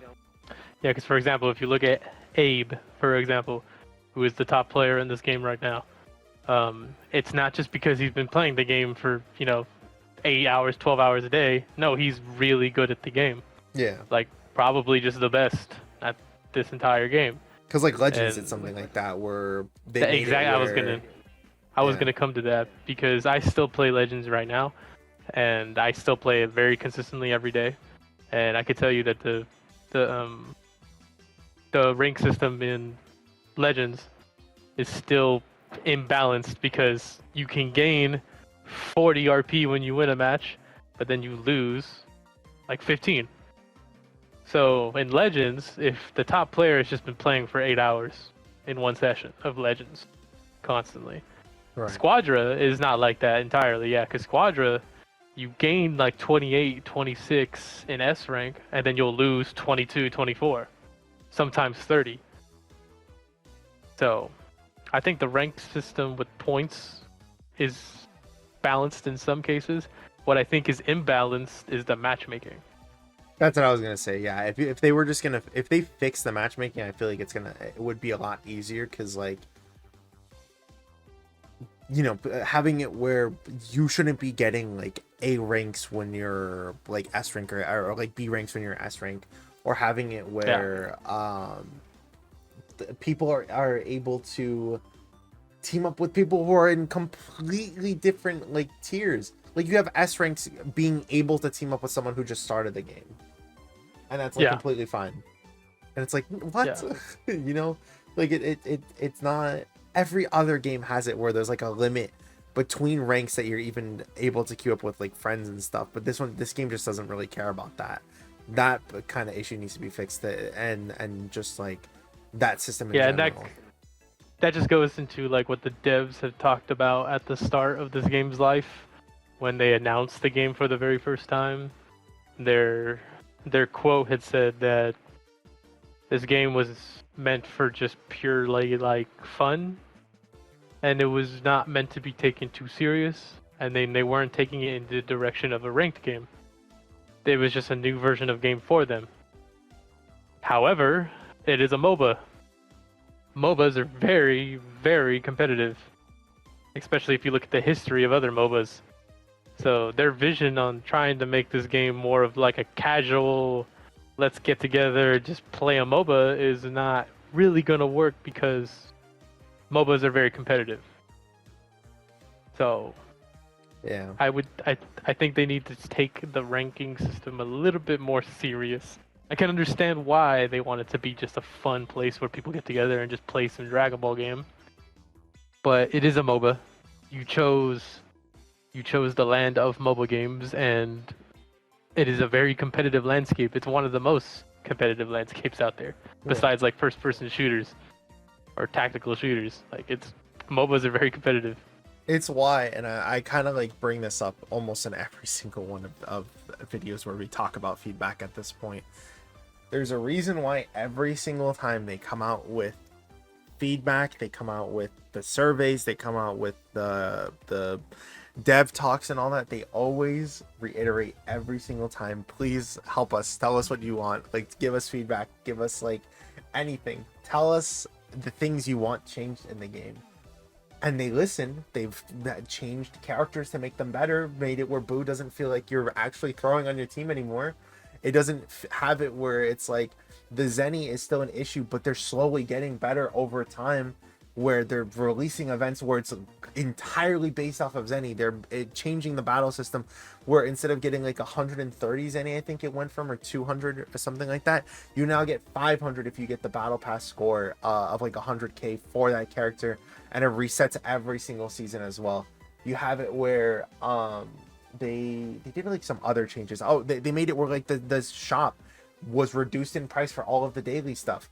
Yeah, because for example, if you look at Abe, for example, who is the top player in this game right now, it's not just because he's been playing the game for 8 hours, 12 hours a day. No, he's really good at the game. Yeah, Like probably just the best at this entire game. because like Legends did And something like that where they made exactly, it I was where gonna come to that because I still play Legends right now, and I still play it very consistently every day. And I could tell you that the um the rank system in Legends is still imbalanced because you can gain 40 RP when you win a match, but then you lose like 15. So in Legends, if the top player has just been playing for 8 hours in one session of Legends constantly, right. Squadra is not like that entirely. Yeah, because Squadra, you gain like 28, 26 in S rank, and then you'll lose 22, 24, sometimes 30. So I think the rank system with points is balanced in some cases. What I think is imbalanced is the matchmaking. That's what I was gonna say. Yeah, if they were just gonna if they fix the matchmaking, I feel like it would be a lot easier because like having it where you shouldn't be getting like A ranks when you're like S rank or like B ranks when you're S rank, or having it where people are able to team up with people who are in completely different like tiers. Like you have S ranks being able to team up with someone who just started the game, and that's like Yeah. completely fine. And it's like what like it's not. Every other game has it where there's like a limit between ranks that you're even able to queue up with like friends and stuff, but this game just doesn't really care about that kind of issue needs to be fixed, and just like that system in Yeah, and general. that just goes into like what the devs have talked about at the start of this game's life when they announced the game for the very first time. Their quote had said that this game was meant for just purely like fun, and it was not meant to be taken too serious, and they weren't taking it in the direction of a ranked game. It was just a new version of game for them. However, it is a MOBA. MOBAs are very, very competitive, especially if you look at the history of other MOBAs. So their vision on trying to make this game more of like a casual, let's get together, just play a MOBA is not really gonna work because MOBAs are very competitive. So Yeah. I think they need to take the ranking system a little bit more serious. I can understand why they want it to be just a fun place where people get together and just play some Dragon Ball game. But it is a MOBA. You chose the land of MOBA games, and it is a very competitive landscape. It's one of the most competitive landscapes out there, besides like first-person shooters or tactical shooters. Like MOBAs are very competitive. It's why, and I kind of like bring this up almost in every single one of videos where we talk about feedback at this point. There's a reason why every single time they come out with feedback, they come out with the surveys, they come out with the dev talks and all that, they always reiterate every single time, please help us, tell us what you want, like give us feedback, give us like anything, tell us the things you want changed in the game. And they listen. They've changed characters to make them better, made it where Boo doesn't feel like you're actually throwing on your team anymore. It doesn't have it where it's like the Zenny is still an issue, but they're slowly getting better over time, where they're releasing events where it's entirely based off of Zenny. They're changing the battle system where instead of getting like 130 Zenny, I think it went from, or 200 or something like that, you now get 500 if you get the battle pass score of like 100k for that character, and it resets every single season as well. You have it where they did like some other changes. Oh, they made it where like the shop was reduced in price for all of the daily stuff.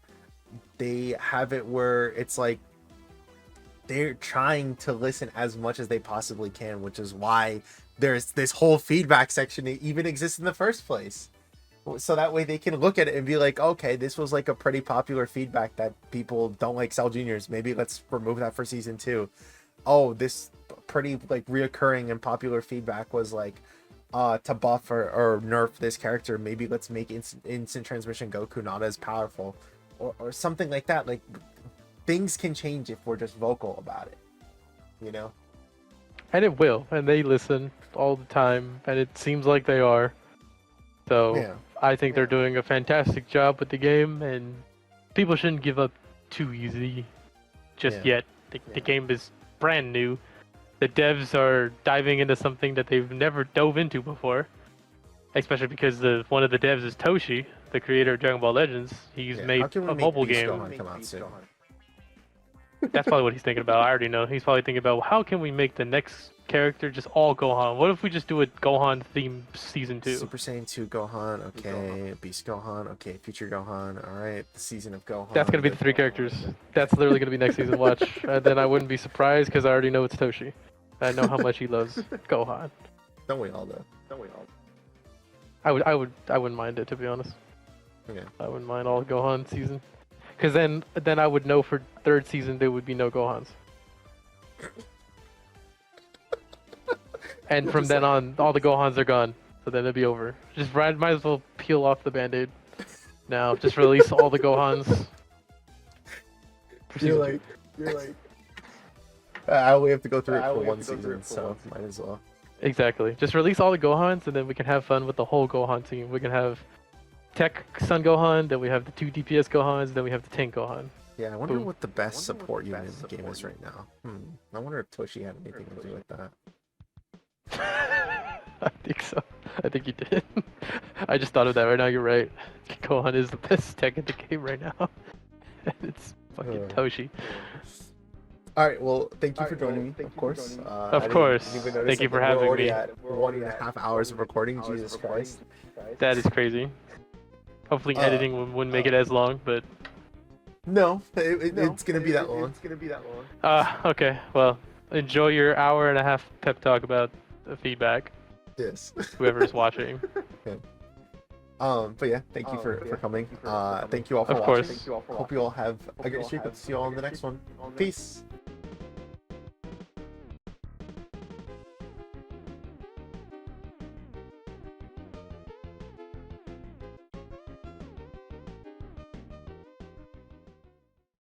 They have it where it's like they're trying to listen as much as they possibly can, which is why there's this whole feedback section that even exists in the first place. So that way they can look at it and be like, okay, this was like a pretty popular feedback that people don't like Cell Juniors. Maybe let's remove that for season 2. Oh, this pretty like reoccurring and popular feedback was like to buff or nerf this character. Maybe let's make instant transmission Goku not as powerful, or something like that. Like things can change if we're just vocal about it, you know? And it will, and they listen all the time, and it seems like they are. So Yeah. I think they're doing a fantastic job with the game, and people shouldn't give up too easy just yet. The game is brand new. The devs are diving into something that they've never dove into before, especially because one of the devs is Toshi, the creator of Dragon Ball Legends. He's made a mobile game. Come out soon? That's probably what he's thinking about. I already know. He's probably thinking about how can we make the next character just all Gohan? What if we just do a Gohan theme season 2? Super Saiyan 2 Gohan, okay. Beast Gohan, okay. Future Gohan, alright. The season of Gohan. That's gonna be the 3 characters. That's literally gonna be next season. Watch, and then I wouldn't be surprised because I already know it's Toshi. I know how much he loves Gohan. Don't we all though? I wouldn't mind it, to be honest. Okay. I wouldn't mind all Gohan season, because then I would know for 3rd season there would be no Gohans. And from then on, all the Gohans are gone. So then it'll be over. Just might as well peel off the Band-Aid. Now, just release all the Gohans. You're like, I only have to go through it for one season, so might as well. Exactly. Just release all the Gohans, and then we can have fun with the whole Gohan team. We can have Tech Sun Gohan, then we have the 2 DPS Gohans, then we have the Tank Gohan. Yeah, I wonder what the best support unit in the game is right now. I wonder if Toshi had anything to do with that. I think so. I think you did. I just thought of that right now. You're right. Gohan is the best tech in the game right now. It's fucking Toshi. Alright, well, thank you for joining me, of course. Of course. Thank you for having me. At 1.5 hours of recording, Jesus Christ. That is crazy. Hopefully editing wouldn't make it as long, but No, it's gonna be that long. It's gonna be that long. Okay. Well, enjoy your hour and a half pep talk about the feedback. Yes. Whoever's watching. But yeah, thank you for coming. Thank you all for Of watching. course. Hope you all have a great streak. Let's see you all in the next one. Peace.